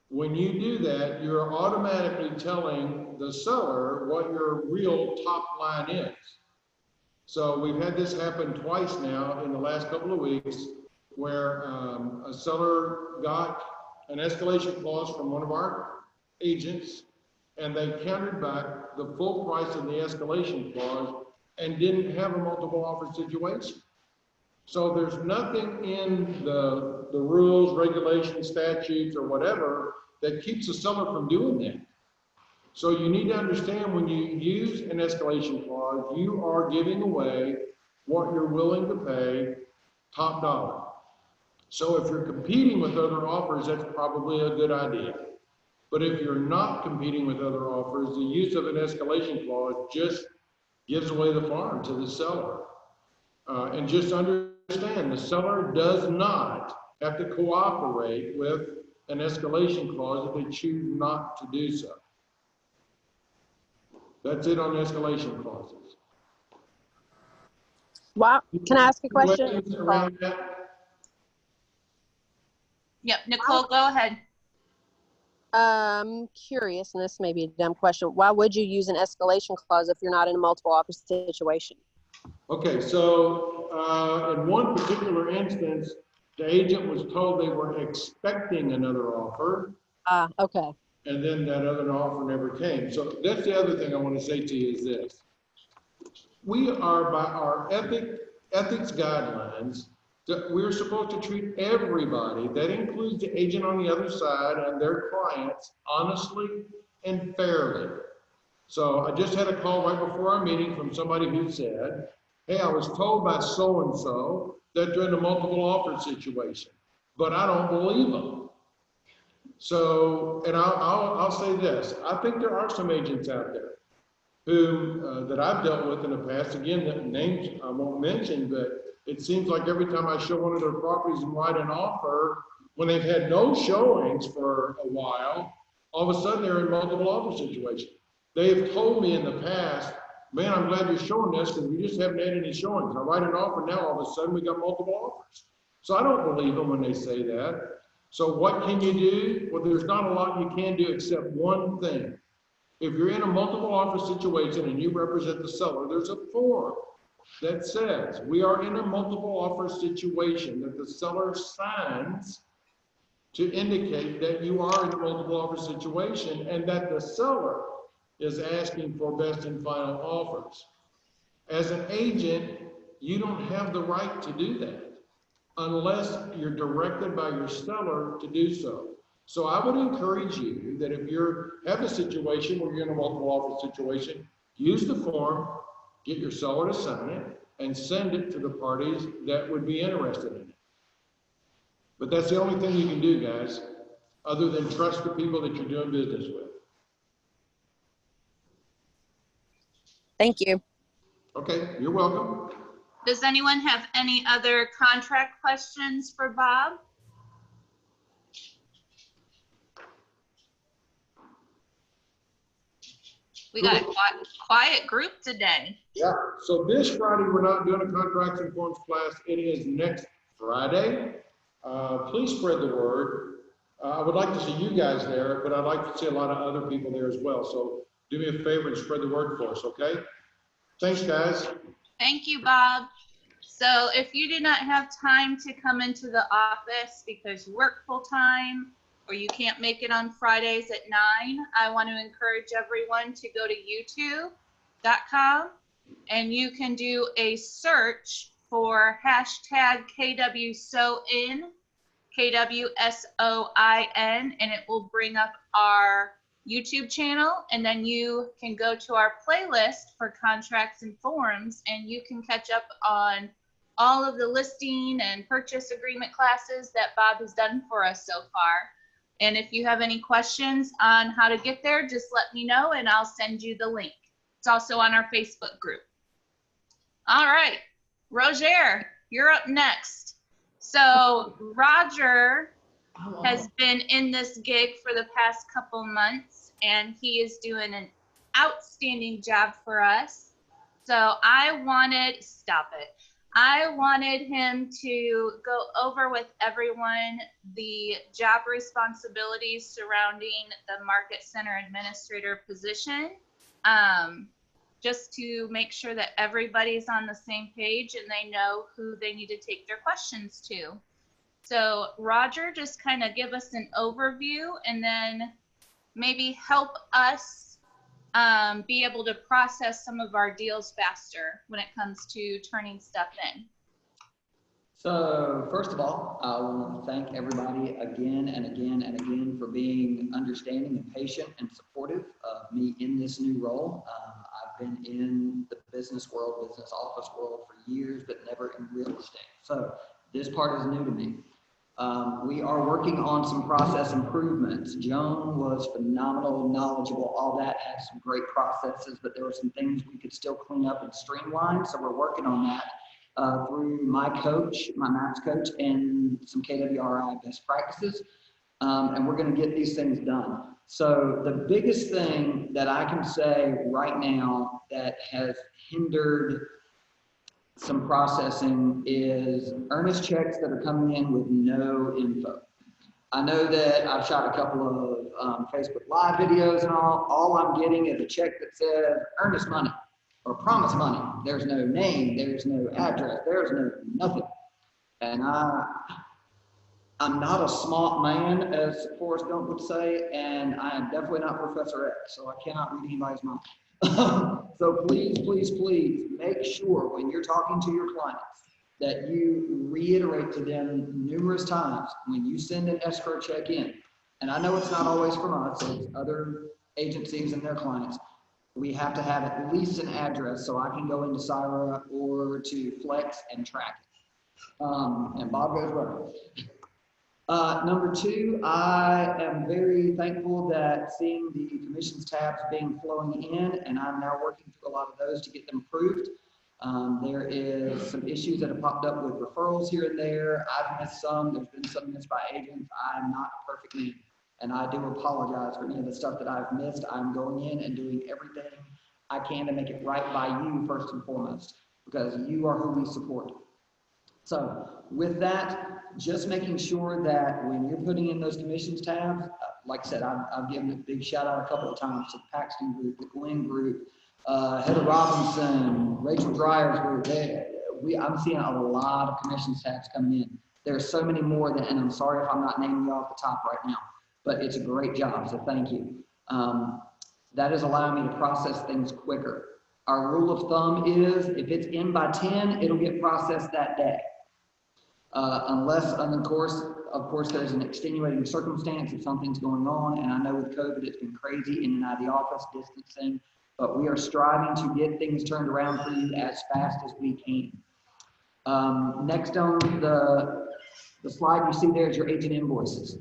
When you do that, you're automatically telling the seller what your real top line is. So we've had this happen twice now in the last couple of weeks where a seller got an escalation clause from one of our agents and they countered back the full price of the escalation clause and didn't have a multiple offer situation. So there's nothing in the rules, regulations, statutes, or whatever that keeps the seller from doing that. So you need to understand when you use an escalation clause, you are giving away what you're willing to pay top dollar. So if you're competing with other offers, that's probably a good idea. But if you're not competing with other offers, the use of an escalation clause just gives away the farm to the seller. And just understand, the seller does not have to cooperate with an escalation clause if they choose not to do so. That's it on escalation clauses. Wow. Can I ask a question? Questions around that? Yep, Nicole, go ahead. Curious, and this may be a dumb question. Why would you use an escalation clause if you're not in a multiple offer situation? Okay, so in one particular instance, the agent was told they were expecting another offer. Okay. And then that other offer never came. So that's the other thing I want to say to you is this. We are, by our ethics guidelines, that we're supposed to treat everybody, that includes the agent on the other side and their clients, honestly and fairly. So I just had a call right before our meeting from somebody who said, hey, I was told by so-and-so that they're in a multiple offer situation, but I don't believe them. So, and I'll say this, I think there are some agents out there who, that I've dealt with in the past, again, that names I won't mention, but it seems like every time I show one of their properties and write an offer, when they've had no showings for a while, all of a sudden they're in multiple offer situation. They have told me in the past, man, I'm glad you're showing this because we just haven't had any showings. I write an offer now, all of a sudden we got multiple offers. So I don't believe them when they say that. So what can you do? Well, there's not a lot you can do except one thing. If you're in a multiple offer situation and you represent the seller, there's a form that says we are in a multiple offer situation that the seller signs to indicate that you are in a multiple offer situation and that the seller is asking for best and final offers. As an agent, you don't have the right to do that unless you're directed by your seller to do so. So I would encourage you that if you have a situation where you're in a multiple offer situation, use the form, get your seller to sign it, and send it to the parties that would be interested in it. But that's the only thing you can do, guys, other than trust the people that you're doing business with. Thank you. Okay, you're welcome. Does anyone have any other contract questions for Bob? We got a quiet group today. Yeah, so this Friday, we're not doing a contracts and forms class. It is next Friday. Please spread the word. I would like to see you guys there, but I'd like to see a lot of other people there as well. So do me a favor and spread the word for us, okay? Thanks, guys. Thank you, Bob. So if you do not have time to come into the office because you work full time or you can't make it on Fridays at 9, I want to encourage everyone to go to youtube.com and you can do a search for hashtag KWSoIN, KWSoIN, and it will bring up our YouTube channel, and then you can go to our playlist for contracts and forms and you can catch up on all of the listing and purchase agreement classes that Bob has done for us so far. And if you have any questions on how to get there, just let me know and I'll send you the link. It's also on our Facebook group. All right. Roger, you're up next. So Roger has been in this gig for the past couple months, and he is doing an outstanding job for us. So I wanted him to go over with everyone the job responsibilities surrounding the Market Center Administrator position, just to make sure that everybody's on the same page and they know who they need to take their questions to. So Roger, just kind of give us an overview and then maybe help us be able to process some of our deals faster when it comes to turning stuff in. So first of all, I want to thank everybody again and again and again for being understanding and patient and supportive of me in this new role. I've been in the business world, business office world for years, but never in real estate. So this part is new to me. We are working on some process improvements. Joan was phenomenal, knowledgeable, all that, had some great processes, but there were some things we could still clean up and streamline. So we're working on that through my coach, my MAPS coach, and some KWRI best practices. And we're going to get these things done. So the biggest thing that I can say right now that has hindered some processing is earnest checks that are coming in with no info. I know that I've shot a couple of Facebook Live videos and all I'm getting is a check that says earnest money or promise money. There's no name, there's no address, there's no nothing. And I'm not a smart man, as Forrest Gump would say, and I am definitely not Professor X, so I cannot read anybody's mind. So please, please, please make sure when you're talking to your clients that you reiterate to them numerous times when you send an escrow check in. And I know it's not always from us, it's other agencies and their clients. We have to have at least an address so I can go into Syra or to Flex and track it. And Bob goes right. Number two, I am very thankful that seeing the commissions tabs being flowing in, and I'm now working through a lot of those to get them approved. There is some issues that have popped up with referrals here and there. I've missed some. There's been some missed by agents. I'm not a perfect man, and I do apologize for any of the stuff that I've missed. I'm going in and doing everything I can to make it right by you first and foremost, because you are who we support. So with that, just making sure that when you're putting in those commissions tabs, like I said, I've given a big shout out a couple of times to the Paxton group, the Gwinn group, Heather Robinson, Rachel Dreyer's group. I'm seeing a lot of commissions tabs coming in. There's so many more than, and I'm sorry if I'm not naming you off the top right now, but it's a great job, so thank you. That is allowing me to process things quicker. Our rule of thumb is if it's in by 10, it'll get processed that day. Unless, and of course, there's an extenuating circumstance if something's going on, and I know with COVID it's been crazy in and out of the office, distancing, but we are striving to get things turned around for you as fast as we can. Next on the slide you see there is your agent invoices.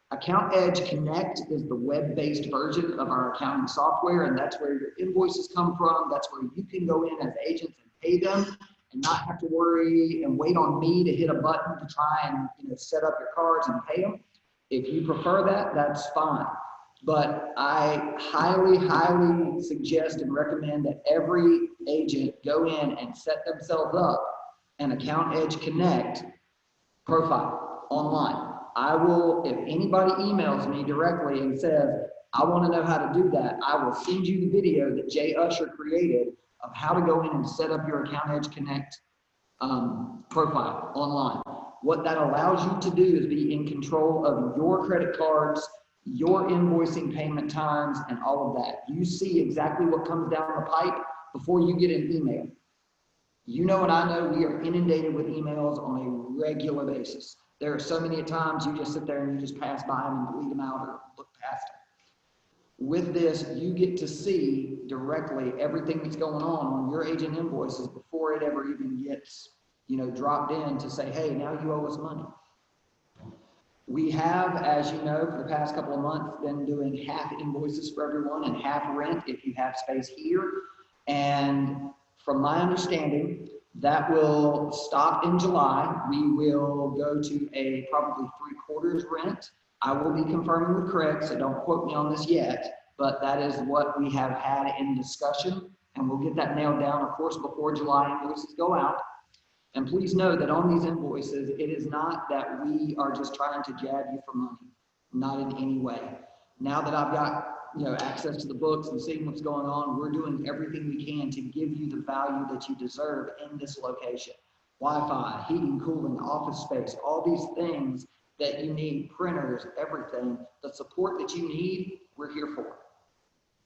Account Edge Connect is the web-based version of our accounting software, and that's where your invoices come from. That's where you can go in as agents and pay them, and not have to worry and wait on me to hit a button to try and set up your cards and pay them. If you prefer that, that's fine. But I highly, highly suggest and recommend that every agent go in and set themselves up an Account Edge Connect profile online. I will, if anybody emails me directly and says, I want to know how to do that, I will send you the video that Jay Usher created of how to go in and set up your Account Edge Connect profile online. What that allows you to do is be in control of your credit cards, your invoicing payment times, and all of that. You see exactly what comes down the pipe before you get an email. You know and I know we are inundated with emails on a regular basis. There are so many times you just sit there and you just pass by them and delete them out or look past them. With this, you get to see directly everything that's going on your agent invoices before it ever even gets, dropped in to say, hey, now you owe us money. We have, as you know, for the past couple of months, been doing half invoices for everyone and half rent if you have space here. And from my understanding, That will stop in July. We will go to a probably 3/4 rent. I will be confirming with Craig, so don't quote me on this yet, but that is what we have had in discussion, and we'll get that nailed down, of course, before July invoices go out. And please know that on these invoices, it is not that we are just trying to jab you for money, not in any way. Now that I've got access to the books and seeing what's going on, we're doing everything we can to give you the value that you deserve in this location. Wi-Fi, heating, cooling, office space, all these things that you need, printers, everything, the support that you need, we're here for.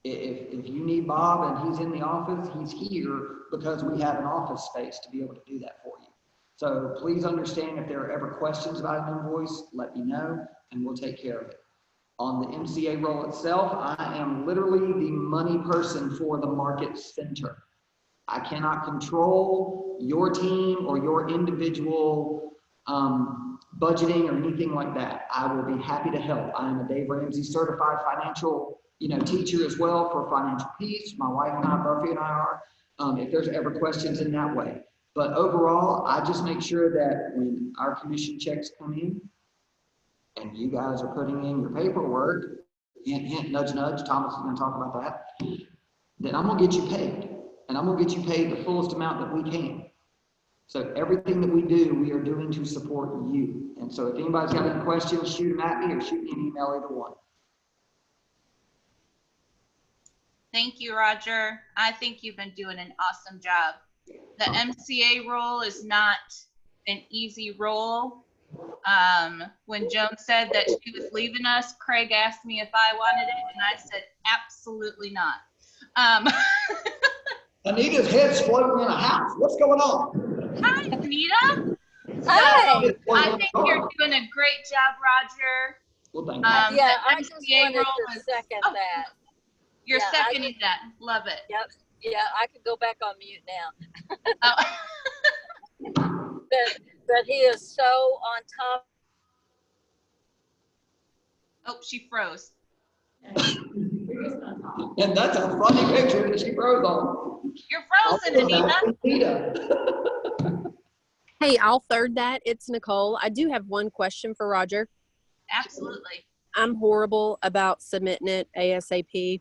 If you need Bob and he's in the office, he's here because we have an office space to be able to do that for you. So please understand, if there are ever questions about an invoice, let me know and we'll take care of it. On the MCA role itself, I am literally the money person for the market center. I cannot control your team or your individual budgeting or anything like that. I will be happy to help. I am a Dave Ramsey certified financial teacher as well for Financial Peace. My wife and I, Buffy and I are, if there's ever questions in that way. But overall, I just make sure that when our commission checks come in and you guys are putting in your paperwork, hint, hint, nudge, nudge, Thomas is gonna talk about that, then I'm gonna get you paid. And I'm gonna get you paid the fullest amount that we can. So everything that we do, we are doing to support you. And so if anybody's got any questions, shoot them at me or shoot me an email, either one. Thank you, Roger. I think you've been doing an awesome job. The MCA role is not an easy role. When Joan said that she was leaving us, Craig asked me if I wanted it, and I said, absolutely not. Anita's head's floating in a house. What's going on? Hi, Anita. Hi. So, I think you're doing a great job, Roger. Well, thank you. Yeah, I just wanted to second that. You're seconding that. Love it. Yep. Yeah, I could go back on mute now. Oh. But he is so on top. Oh, she froze. And that's a funny picture that she froze on. You're frozen, Anita. Hey, I'll third that. It's Nicole. I do have one question for Roger. Absolutely. I'm horrible about submitting it ASAP.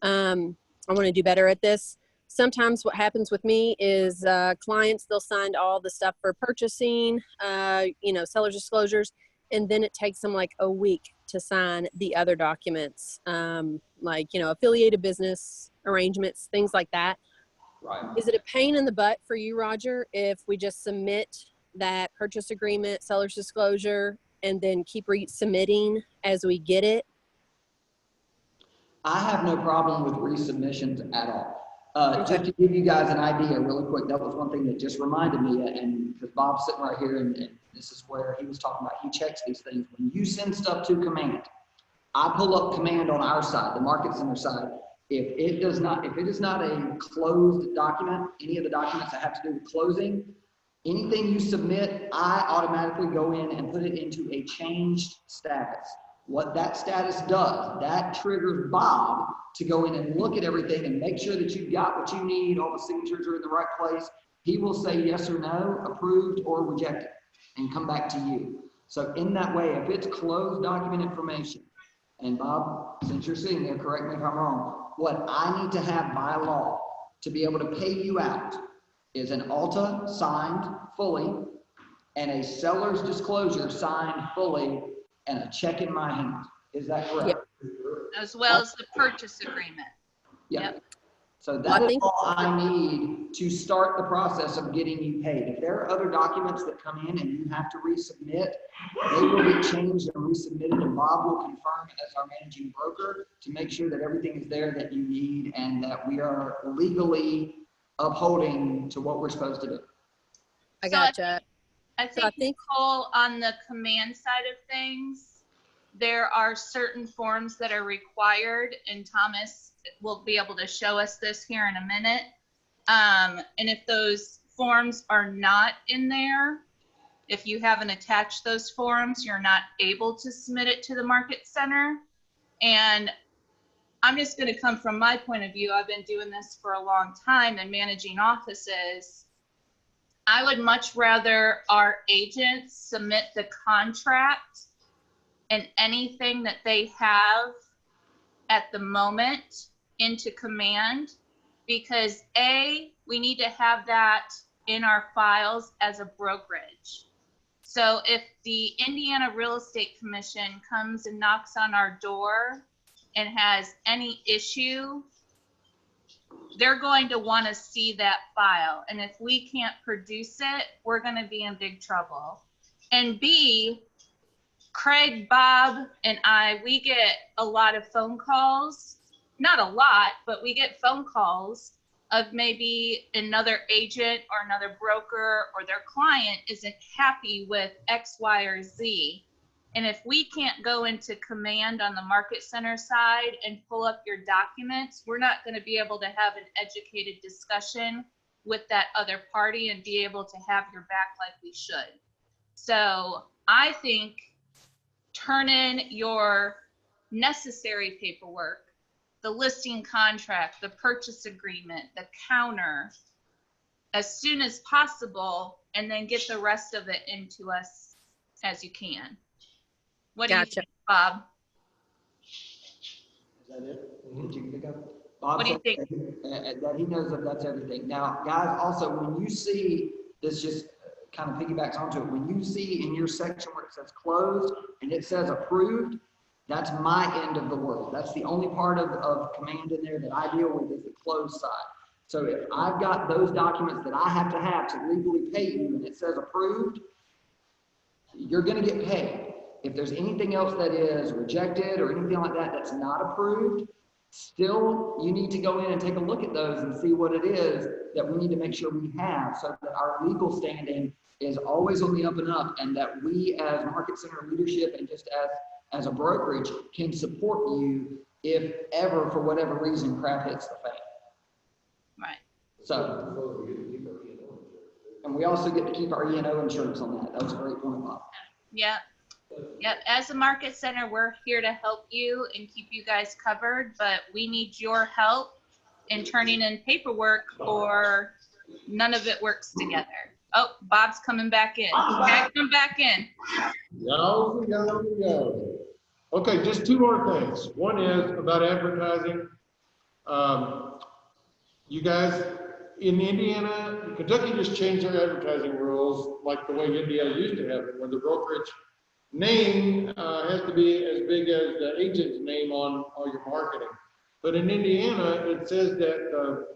I want to do better at this. Sometimes what happens with me is clients, they'll sign all the stuff for purchasing, seller's disclosures, and then it takes them like a week to sign the other documents, affiliated business arrangements, things like that. Right. Is it a pain in the butt for you, Roger, if we just submit that purchase agreement, seller's disclosure, and then keep resubmitting as we get it? I have no problem with resubmissions at all. Just to give you guys an idea really quick, that was one thing that just reminded me, and because Bob's sitting right here, and this is where he was talking about, he checks these things. When you send stuff to Command, I pull up Command on our side, the Market Center side. If it is not a closed document, any of the documents that have to do with closing, anything you submit, I automatically go in and put it into a changed status. What that status does, that triggers Bob to go in and look at everything and make sure that you've got what you need, all the signatures are in the right place. He will say yes or no, approved or rejected, and come back to you. So in that way, if it's closed document information, and Bob, since you're sitting there, correct me if I'm wrong, what I need to have by law to be able to pay you out is an ALTA signed fully and a seller's disclosure signed fully and a check in my hand. Is that correct? Yep. As well as the purchase agreement. Yep. So that is all I need to start the process of getting you paid. If there are other documents that come in and you have to resubmit, they will get changed and resubmitted, and Bob will confirm as our managing broker to make sure that everything is there that you need and that we are legally upholding to what we're supposed to do. I gotcha. I think Nicole, on the Command side of things, there are certain forms that are required, and Thomas will be able to show us this here in a minute. And if those forms are not in there, if you haven't attached those forms, you're not able to submit it to the Market Center. And I'm just going to come from my point of view. I've been doing this for a long time and managing offices. I would much rather our agents submit the contract and anything that they have at the moment into Command, because A, we need to have that in our files as a brokerage. So if the Indiana Real Estate Commission comes and knocks on our door and has any issue, they're going to want to see that file. And if we can't produce it, we're going to be in big trouble. And B, Craig, Bob, and I, we get a lot of phone calls, not a lot, but we get phone calls of maybe another agent or another broker or their client isn't happy with X, Y, or Z. And if we can't go into Command on the Market Center side and pull up your documents, we're not going to be able to have an educated discussion with that other party and be able to have your back like we should. So I think turn in your necessary paperwork, the listing contract, the purchase agreement, the counter, as soon as possible, and then get the rest of it into us as you can. What do you think, Bob? Is that it? Did you pick up? Bob What do you think? That he knows that that's everything. Now, guys, also, when you see this, just kind of piggybacks onto it, when you see in your section where it says closed and it says approved, that's my end of the world. That's the only part of Command in there that I deal with is the closed side. So if I've got those documents that I have to legally pay you and it says approved, you're going to get paid. If there's anything else that is rejected or anything like that that's not approved, still you need to go in and take a look at those and see what it is that we need to make sure we have so that our legal standing is always on the up and up, and that we as Market Center leadership and just as a brokerage can support you if ever, for whatever reason, crap hits the fan. Right. So, and we also get to keep our E&O insurance on that. That was a great point, Bob. Yeah. Yep. As a Market Center, we're here to help you and keep you guys covered, but we need your help in turning in paperwork or none of it works together. Oh, Bob's coming back in. Come back in. Yo. Okay, just two more things. One is about advertising. You guys in Indiana, Kentucky just changed their advertising rules like the way Indiana used to have it, where the brokerage name has to be as big as the agent's name on all your marketing. But in Indiana, it says that the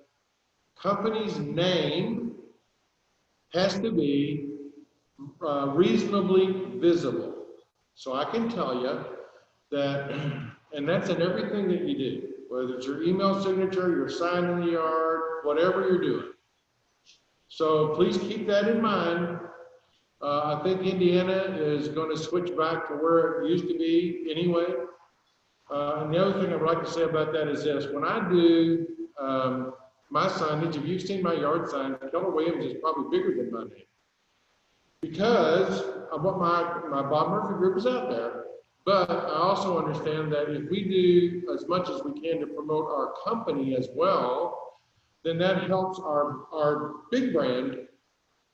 company's name has to be reasonably visible. So I can tell you that, and that's in everything that you do, whether it's your email signature, your sign in the yard, whatever you're doing. So please keep that in mind. I think Indiana is going to switch back to where it used to be anyway. And the other thing I'd like to say about that is this. When I do my signage, if you've seen my yard sign, Keller Williams is probably bigger than my name. Because of what my Bob Murphy group is out there. But I also understand that if we do as much as we can to promote our company as well, then that helps our big brand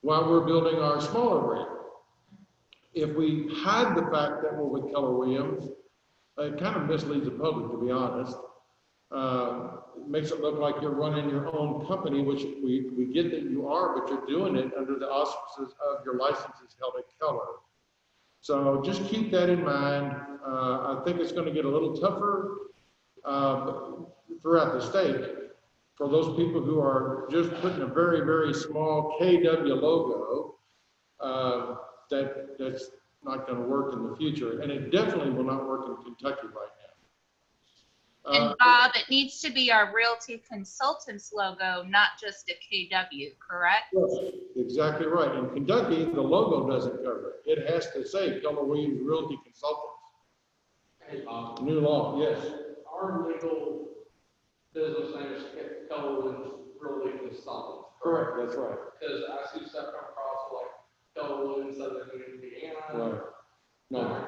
while we're building our smaller brand. If we hide the fact that we're with Keller Williams, it kind of misleads the public, to be honest. It makes it look like you're running your own company, which we get that you are, but you're doing it under the auspices of your licenses held at Keller. So just keep that in mind. I think it's going to get a little tougher throughout the state for those people who are just putting a very, very small KW logo. That's not going to work in the future, and it definitely will not work in Kentucky right now. And Bob, it needs to be our Realty Consultants logo, not just a KW, correct? Yes, exactly right. In Kentucky, the logo doesn't cover it. It has to say Keller Williams Realty Consultants. Hey, Bob. New law, yes. Our legal business name is Keller Williams Realty Consultants. Correct, that's right. Because I see stuff come across like Keller Williams Southern Indiana. Right. No.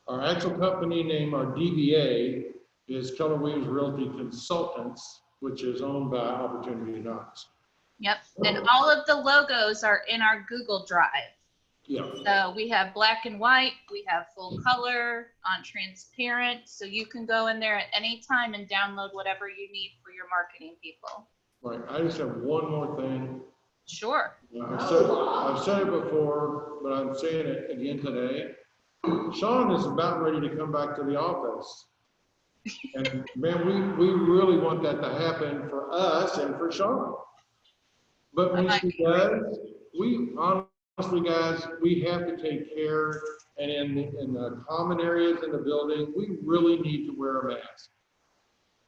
Our actual company name, our DBA, is Keller Williams Realty Consultants, which is owned by Opportunity Knox. Yep. And all of the logos are in our Google Drive. Yeah. So we have black and white, we have full color, on transparent. So you can go in there at any time and download whatever you need for your marketing people. Right. I just have one more thing. Sure. I've said it before, but I'm saying it again today. Sean is about ready to come back to the office. And man, we really want that to happen for us and for Sean. But when she does, we honestly, guys, we have to take care. And in the common areas in the building, we really need to wear a mask.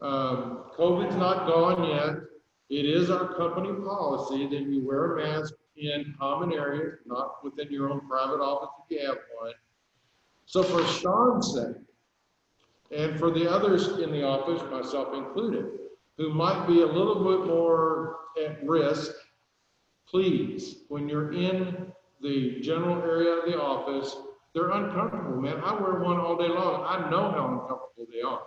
COVID's not gone yet. It is our company policy that you wear a mask in common areas, not within your own private office if you have one. So for Sean's sake, and for the others in the office, myself included, who might be a little bit more at risk, please, when you're in the general area of the office, they're uncomfortable, man. I wear one all day long. I know how uncomfortable they are.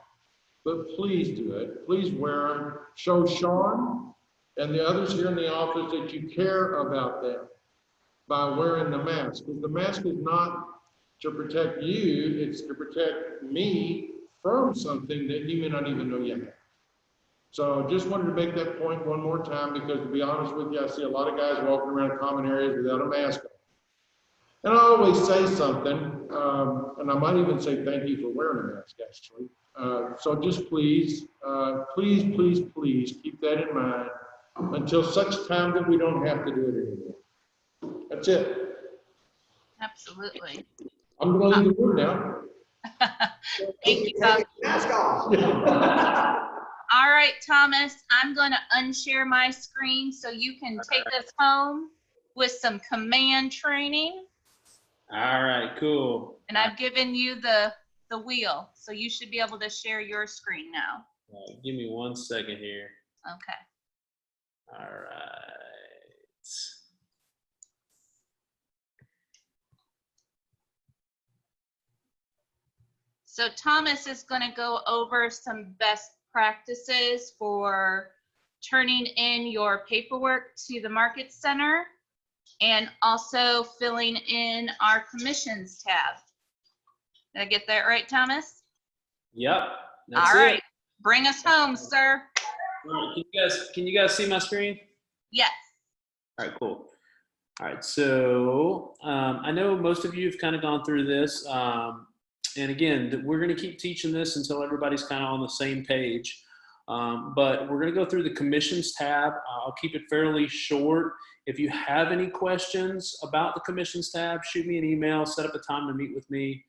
But please do it. Please wear them. Show Sean and the others here in the office that you care about them by wearing the mask. Because the mask is not to protect you, it's to protect me from something that you may not even know you have. So just wanted to make that point one more time, because to be honest with you, I see a lot of guys walking around common areas without a mask on. And I always say something, and I might even say thank you for wearing a mask, actually. So just please, please keep that in mind until such time that we don't have to do it anymore. That's it. Absolutely. I'm going to leave the room now. Thank you, Tom. Mask off. All right, Thomas, I'm going to unshare my screen so you can take us home with some command training. All right, cool. And I've given you the wheel, so you should be able to share your screen now. Give me 1 second here. Okay. All right. So Thomas is going to go over some best practices for turning in your paperwork to the Market Center and also filling in our commissions tab. Did I get that right, Thomas? Yep. That's All right. it. Bring us home, sir. All right, can you guys see my screen? Yes. All right, cool. All right, so I know most of you have kind of gone through this. And again, we're going to keep teaching this until everybody's kind of on the same page. But we're going to go through the commissions tab. I'll keep it fairly short. If you have any questions about the commissions tab, shoot me an email, set up a time to meet with me,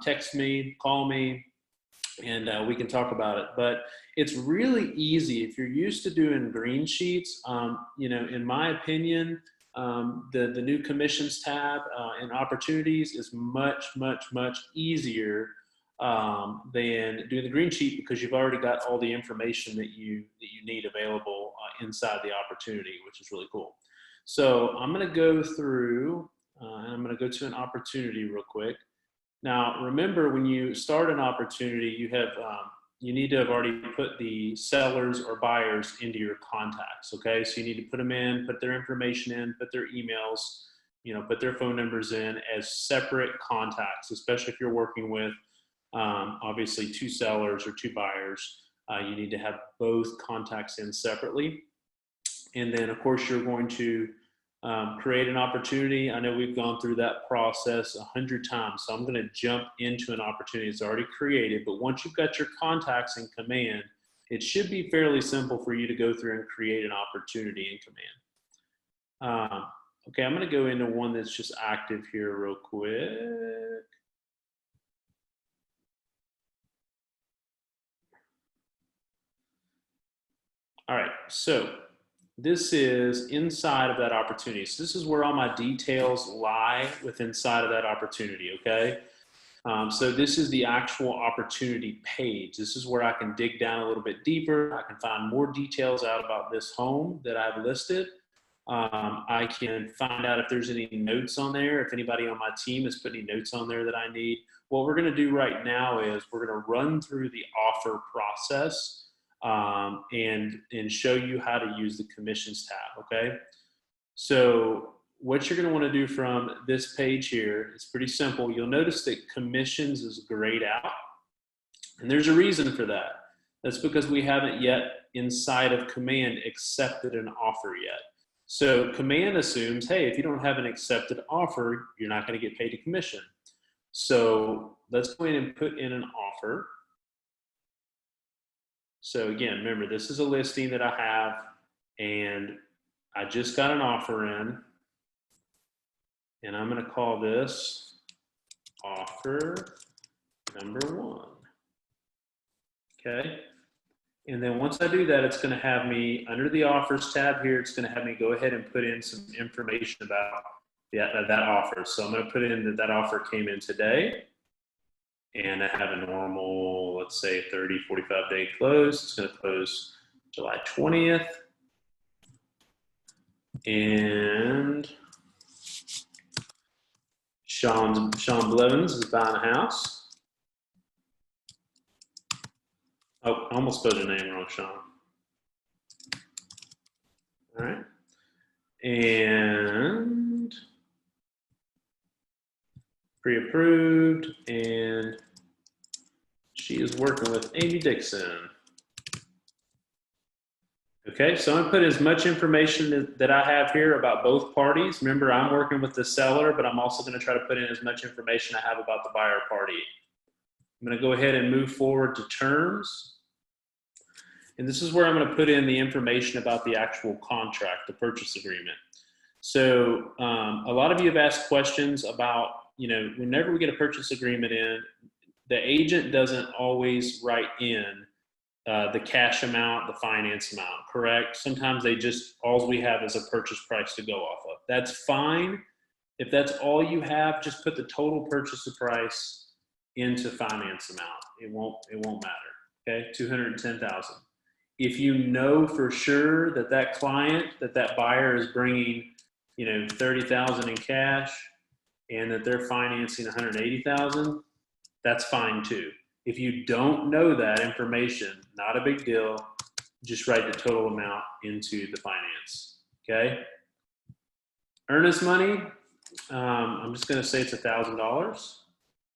text me, call me, and we can talk about it. But it's really easy if you're used to doing green sheets. You know, in my opinion, the new commissions tab and opportunities is much easier than doing the green sheet, because you've already got all the information that you need available inside the opportunity, which is really cool. So I'm going to go through and I'm going to go to an opportunity real quick. Now, remember, when you start an opportunity, you have you need to have already put the sellers or buyers into your contacts. Okay, so you need to put them in, put their information in, put their emails, you know, put their phone numbers in as separate contacts, especially if you're working with obviously 2 sellers or 2 buyers. You need to have both contacts in separately. And then of course you're going to create an opportunity. I know we've gone through that process 100 times, so I'm going to jump into an opportunity that's already created. But once you've got your contacts in command, it should be fairly simple for you to go through and create an opportunity in command. Okay, I'm going to go into one that's just active here real quick. All right, so this is inside of that opportunity. So this is where all my details lie within inside of that opportunity, okay? So this is the actual opportunity page. This is where I can dig down a little bit deeper. I can find more details out about this home that I've listed. I can find out if there's any notes on there, if anybody on my team has put any notes on there that I need. What we're gonna do right now is we're gonna run through the offer process and show you how to use the commissions tab, okay? So what you're gonna wanna do from this page here, it's pretty simple. You'll notice that commissions is grayed out, and there's a reason for that. That's because we haven't yet inside of command accepted an offer yet. So command assumes, hey, if you don't have an accepted offer, you're not gonna get paid a commission. So let's go ahead and put in an offer. So again, remember, this is a listing that I have, and I just got an offer in, and I'm gonna call this offer number 1, okay? And then once I do that, it's gonna have me, under the offers tab here, it's gonna have me go ahead and put in some information about that offer. So I'm gonna put in that offer came in today, and I have a normal, let's say 30, 45 day close. It's gonna close July 20th. And Sean Blevins is buying a house. Oh, I almost spelled your name wrong, Sean. All right. And pre-approved, and she is working with Amy Dixon. Okay, so I'm gonna put as much information that I have here about both parties. Remember, I'm working with the seller, but I'm also gonna try to put in as much information I have about the buyer party. I'm gonna go ahead and move forward to terms. And this is where I'm gonna put in the information about the actual contract, the purchase agreement. So a lot of you have asked questions about, you know, whenever we get a purchase agreement in, the agent doesn't always write in the cash amount, the finance amount, correct? Sometimes they just, all we have is a purchase price to go off of. That's fine. If that's all you have, just put the total purchase price into finance amount. It won't matter, okay? $210,000. If you know for sure that that client, that buyer is bringing, you know, $30,000 in cash and that they're financing $180,000, that's fine too. If you don't know that information, not a big deal. Just write the total amount into the finance, okay? Earnest money, I'm just gonna say it's $1,000.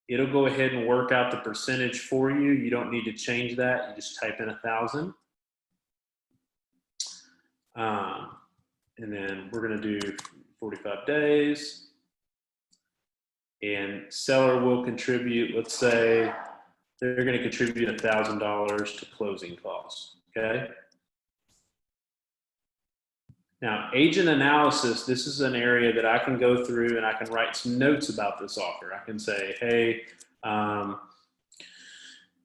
It'll go ahead and work out the percentage for you. You don't need to change that. You just type in 1,000. And then we're gonna do 45 days. And seller will contribute, let's say, they're gonna contribute $1,000 to closing costs, okay? Now, agent analysis, this is an area that I can go through and I can write some notes about this offer. I can say, hey,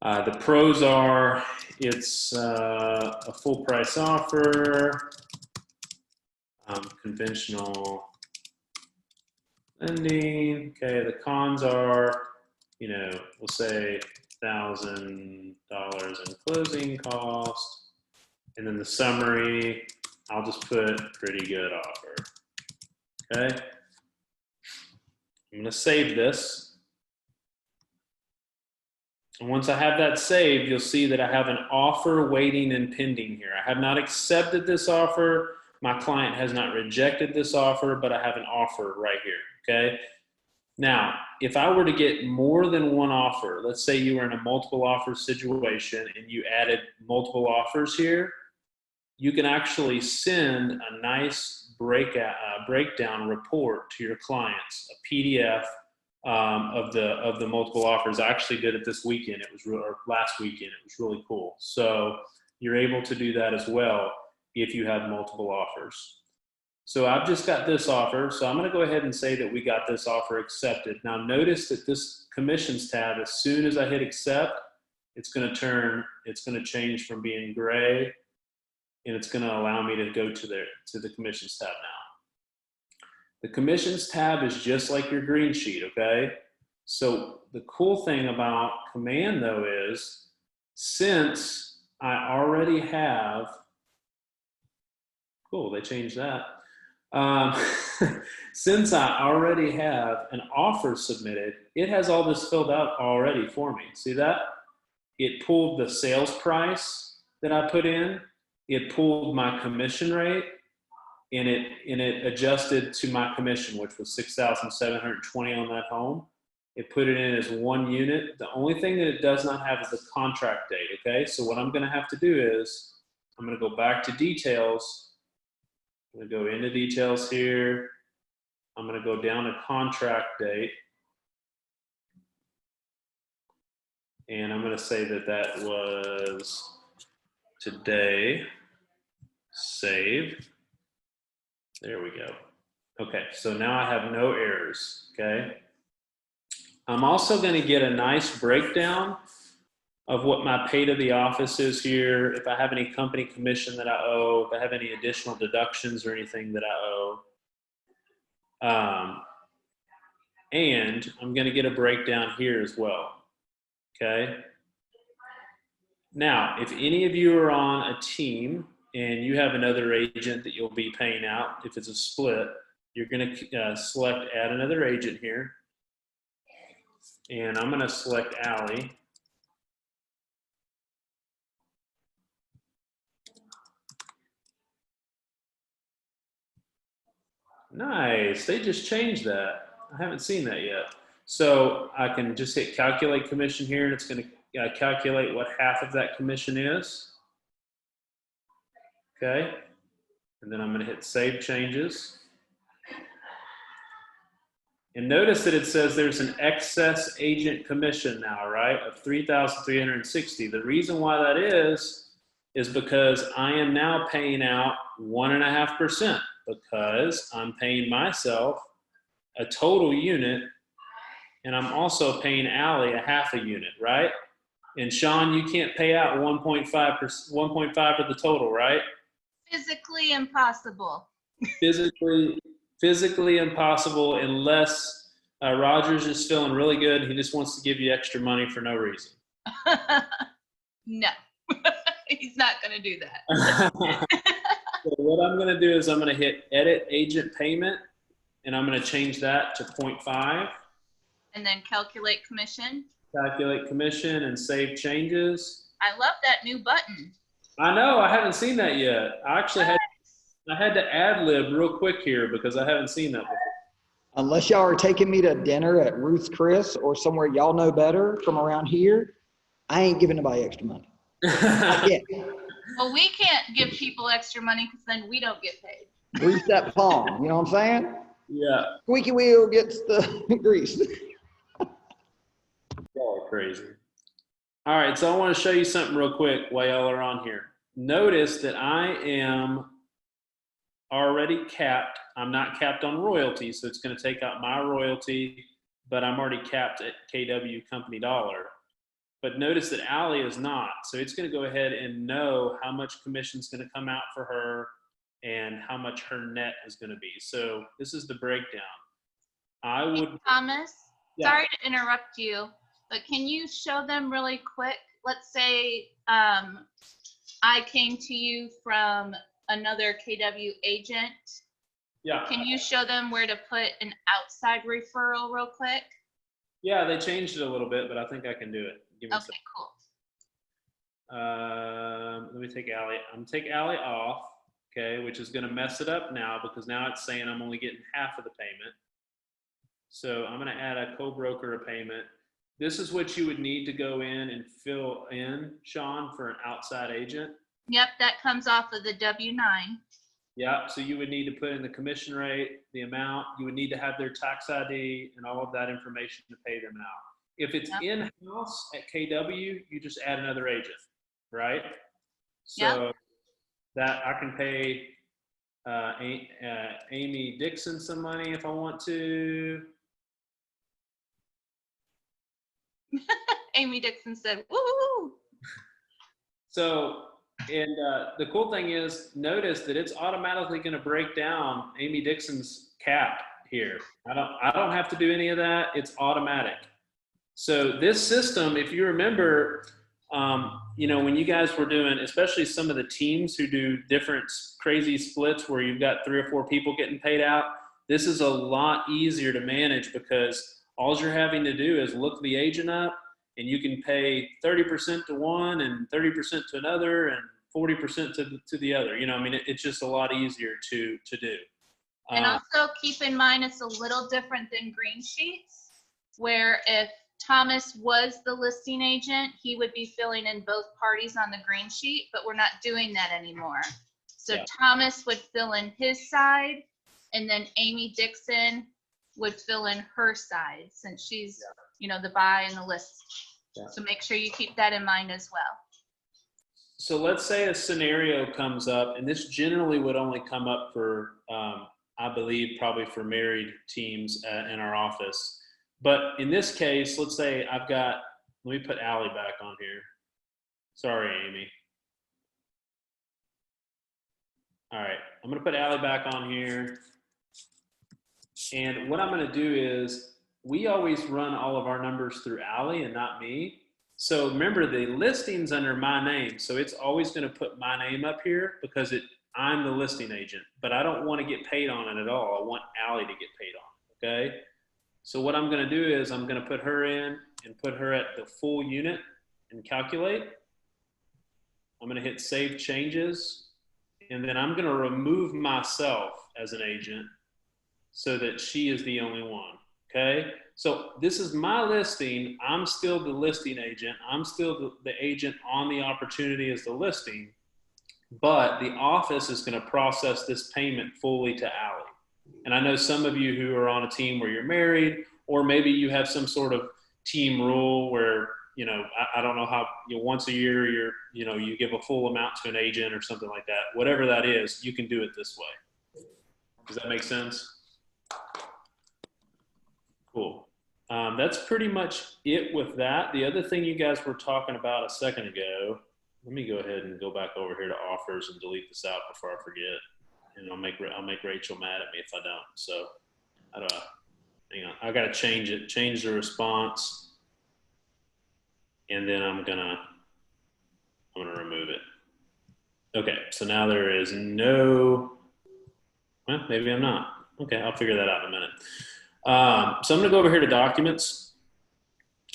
the pros are, it's a full price offer, conventional lending. Okay, the cons are, you know, we'll say $1,000 in closing cost. And then the summary, I'll just put pretty good offer. Okay. I'm gonna save this. And once I have that saved, you'll see that I have an offer waiting and pending here. I have not accepted this offer. My client has not rejected this offer, but I have an offer right here, okay? Now, if I were to get more than one offer, let's say you were in a multiple offer situation and you added multiple offers here, you can actually send a nice breakdown report to your clients, a PDF of the multiple offers. I actually did it this weekend. It was or last weekend. It was really cool. So you're able to do that as well if you have multiple offers. So I've just got this offer. So I'm going to go ahead and say that we got this offer accepted. Now notice that this commissions tab, as soon as I hit accept, it's going to change from being gray, and it's going to allow me to go to the commissions tab now. The commissions tab is just like your green sheet, okay? So the cool thing about command though is, since I already have, cool, they changed that. Since I already have an offer submitted, it has all this filled out already for me. See that? It pulled the sales price that I put in, it pulled my commission rate and it adjusted to my commission, which was $6,720 on that home. It put it in as 1 unit. The only thing that it does not have is the contract date, okay? So what I'm gonna have to do is, I'm gonna go back to details. I'm gonna go into details here. I'm gonna go down to contract date. And I'm gonna say that that was today, save. There we go. Okay, so now I have no errors, okay? I'm also gonna get a nice breakdown of what my pay to the office is here, if I have any company commission that I owe, if I have any additional deductions or anything that I owe. And I'm gonna get a breakdown here as well, okay? Now, if any of you are on a team and you have another agent that you'll be paying out, if it's a split, you're gonna select add another agent here. And I'm gonna select Allie. Nice, they just changed that. I haven't seen that yet. So I can just hit calculate commission here and it's gonna calculate what half of that commission is. Okay, and then I'm gonna hit save changes. And notice that it says there's an excess agent commission now, right, of $3,360. The reason why that is because I am now paying out 1.5% because I'm paying myself a total unit and I'm also paying Allie a half a unit, right? And Sean, you can't pay out 1.5 of the total, right? Physically impossible. Physically impossible unless Rogers is feeling really good. He just wants to give you extra money for no reason. No, he's not going to do that. So what I'm going to do is I'm going to hit edit agent payment and I'm going to change that to 0.5. And then calculate commission. Calculate commission and save changes. I love that new button. I know, I haven't seen that yet. I actually had to ad-lib real quick here because I haven't seen that before. Unless y'all are taking me to dinner at Ruth's Chris or somewhere y'all know better from around here, I ain't giving nobody extra money. Yeah. Well, we can't give people extra money because then we don't get paid. Grease that palm, you know what I'm saying? Yeah. Squeaky wheel gets the grease. Y'all are crazy. All right, so I want to show you something real quick while y'all are on here. Notice that I am already capped. I'm not capped on royalty, so it's going to take out my royalty, but I'm already capped at KW company dollar. But notice that Allie is not, so it's going to go ahead and know how much commission is going to come out for her and how much her net is going to be. So this is the breakdown. Hey, Thomas, Yeah. sorry to interrupt you, but can you show them really quick? Let's say I came to you from another KW agent. Yeah. Can you show them where to put an outside referral real quick? Yeah, they changed it a little bit, but I think I can do it. Give me a second. Cool. Let me take Allie. I'm gonna take Allie off, okay, which is gonna mess it up now because now it's saying I'm only getting half of the payment. So I'm gonna add a co-broker a payment. This is what you would need to go in and fill in, Sean, for an outside agent. Yep, that comes off of the W-9. Yeah, so you would need to put in the commission rate, the amount, you would need to have their tax ID and all of that information to pay them out. If it's in-house at KW, you just add another agent, right? So that I can pay Amy Dixon some money if I want to. Amy Dixon said, woo! So, and the cool thing is, notice that it's automatically going to break down Amy Dixon's cap here. I don't have to do any of that. It's automatic. So this system, if you remember, you know, when you guys were doing, especially some of the teams who do different crazy splits where you've got 3 or 4 people getting paid out, this is a lot easier to manage because all you're having to do is look the agent up and you can pay 30% to one and 30% to another and 40% to the other. You know, I mean, it's just a lot easier to do. And also keep in mind, it's a little different than green sheets, where if Thomas was the listing agent, he would be filling in both parties on the green sheet, but we're not doing that anymore. So Yeah. Thomas would fill in his side, and then Amy Dixon would fill in her side, since she's, you know, the buy and the list. Yeah. So make sure you keep that in mind as well. So let's say a scenario comes up, and this generally would only come up for, I believe, probably for married teams in our office. But in this case, let's say I've got, let me put Allie back on here. Sorry, Amy. All right, I'm gonna put Allie back on here. And what I'm gonna do is, we always run all of our numbers through Allie and not me. So remember, the listing's under my name. So it's always gonna put my name up here because I'm the listing agent, but I don't wanna get paid on it at all. I want Allie to get paid on, okay? So what I'm gonna do is I'm gonna put her in and put her at the full unit and calculate. I'm gonna hit save changes, and then I'm gonna remove myself as an agent so that she is the only one, okay? So this is my listing. I'm still the listing agent. I'm still the agent on the opportunity as the listing, but the office is gonna process this payment fully to Allie. And I know some of you who are on a team where you're married, or maybe you have some sort of team rule where, you know, I don't know how, you know, once a year you give a full amount to an agent or something like that. Whatever that is, you can do it this way. Does that make sense? Cool. That's pretty much it with that. The other thing you guys were talking about a second ago, let me go ahead and go back over here to offers and delete this out before I forget. And I'll make Rachel mad at me if I don't. So hang on, I gotta change it, change the response, and then I'm gonna remove it. Okay, so now there is no, well, maybe I'm not. Okay, I'll figure that out in a minute. So I'm gonna go over here to documents,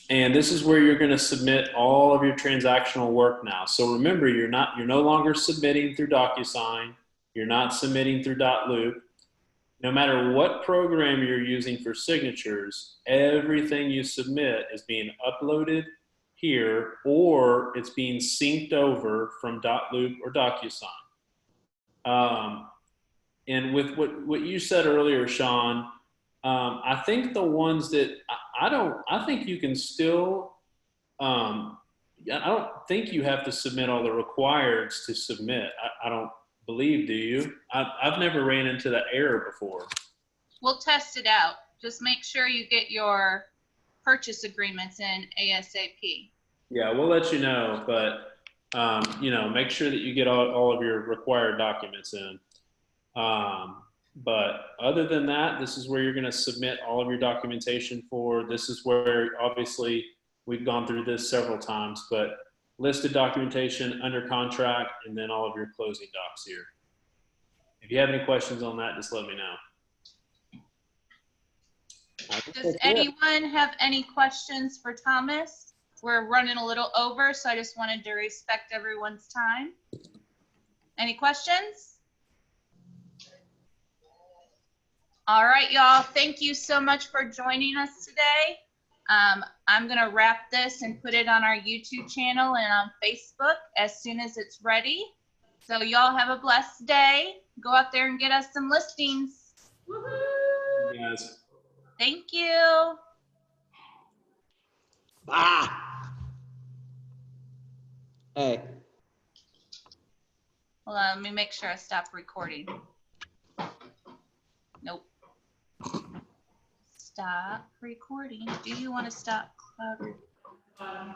and this is where you're gonna submit all of your transactional work now. So remember, you're no longer submitting through DocuSign. You're not submitting through .loop. No matter what program you're using for signatures, everything you submit is being uploaded here, or it's being synced over from .loop or DocuSign. And with what you said earlier, Sean, I think the ones that I think you can still, I don't think you have to submit all the requireds to submit. I don't believe, do you? I've never ran into that error before. We'll test it out. Just make sure you get your purchase agreements in ASAP. Yeah, we'll let you know, but you know, make sure that you get all of your required documents in. But other than that, this is where you're going to submit all of your documentation for. This is where, obviously, we've gone through this several times, but listed documentation, under contract, and then all of your closing docs here. If you have any questions on that, just let me know. Does anyone have any questions for Thomas? We're running a little over, so I just wanted to respect everyone's time. Any questions? All right, y'all. Thank you so much for joining us today. I'm going to wrap this and put it on our YouTube channel and on Facebook as soon as it's ready. So y'all have a blessed day. Go out there and get us some listings. Woohoo! Yes. Thank you. Bye. Hey. Hold on, let me make sure I stop recording. Nope. Stop recording. Do you want to stop cloud recording?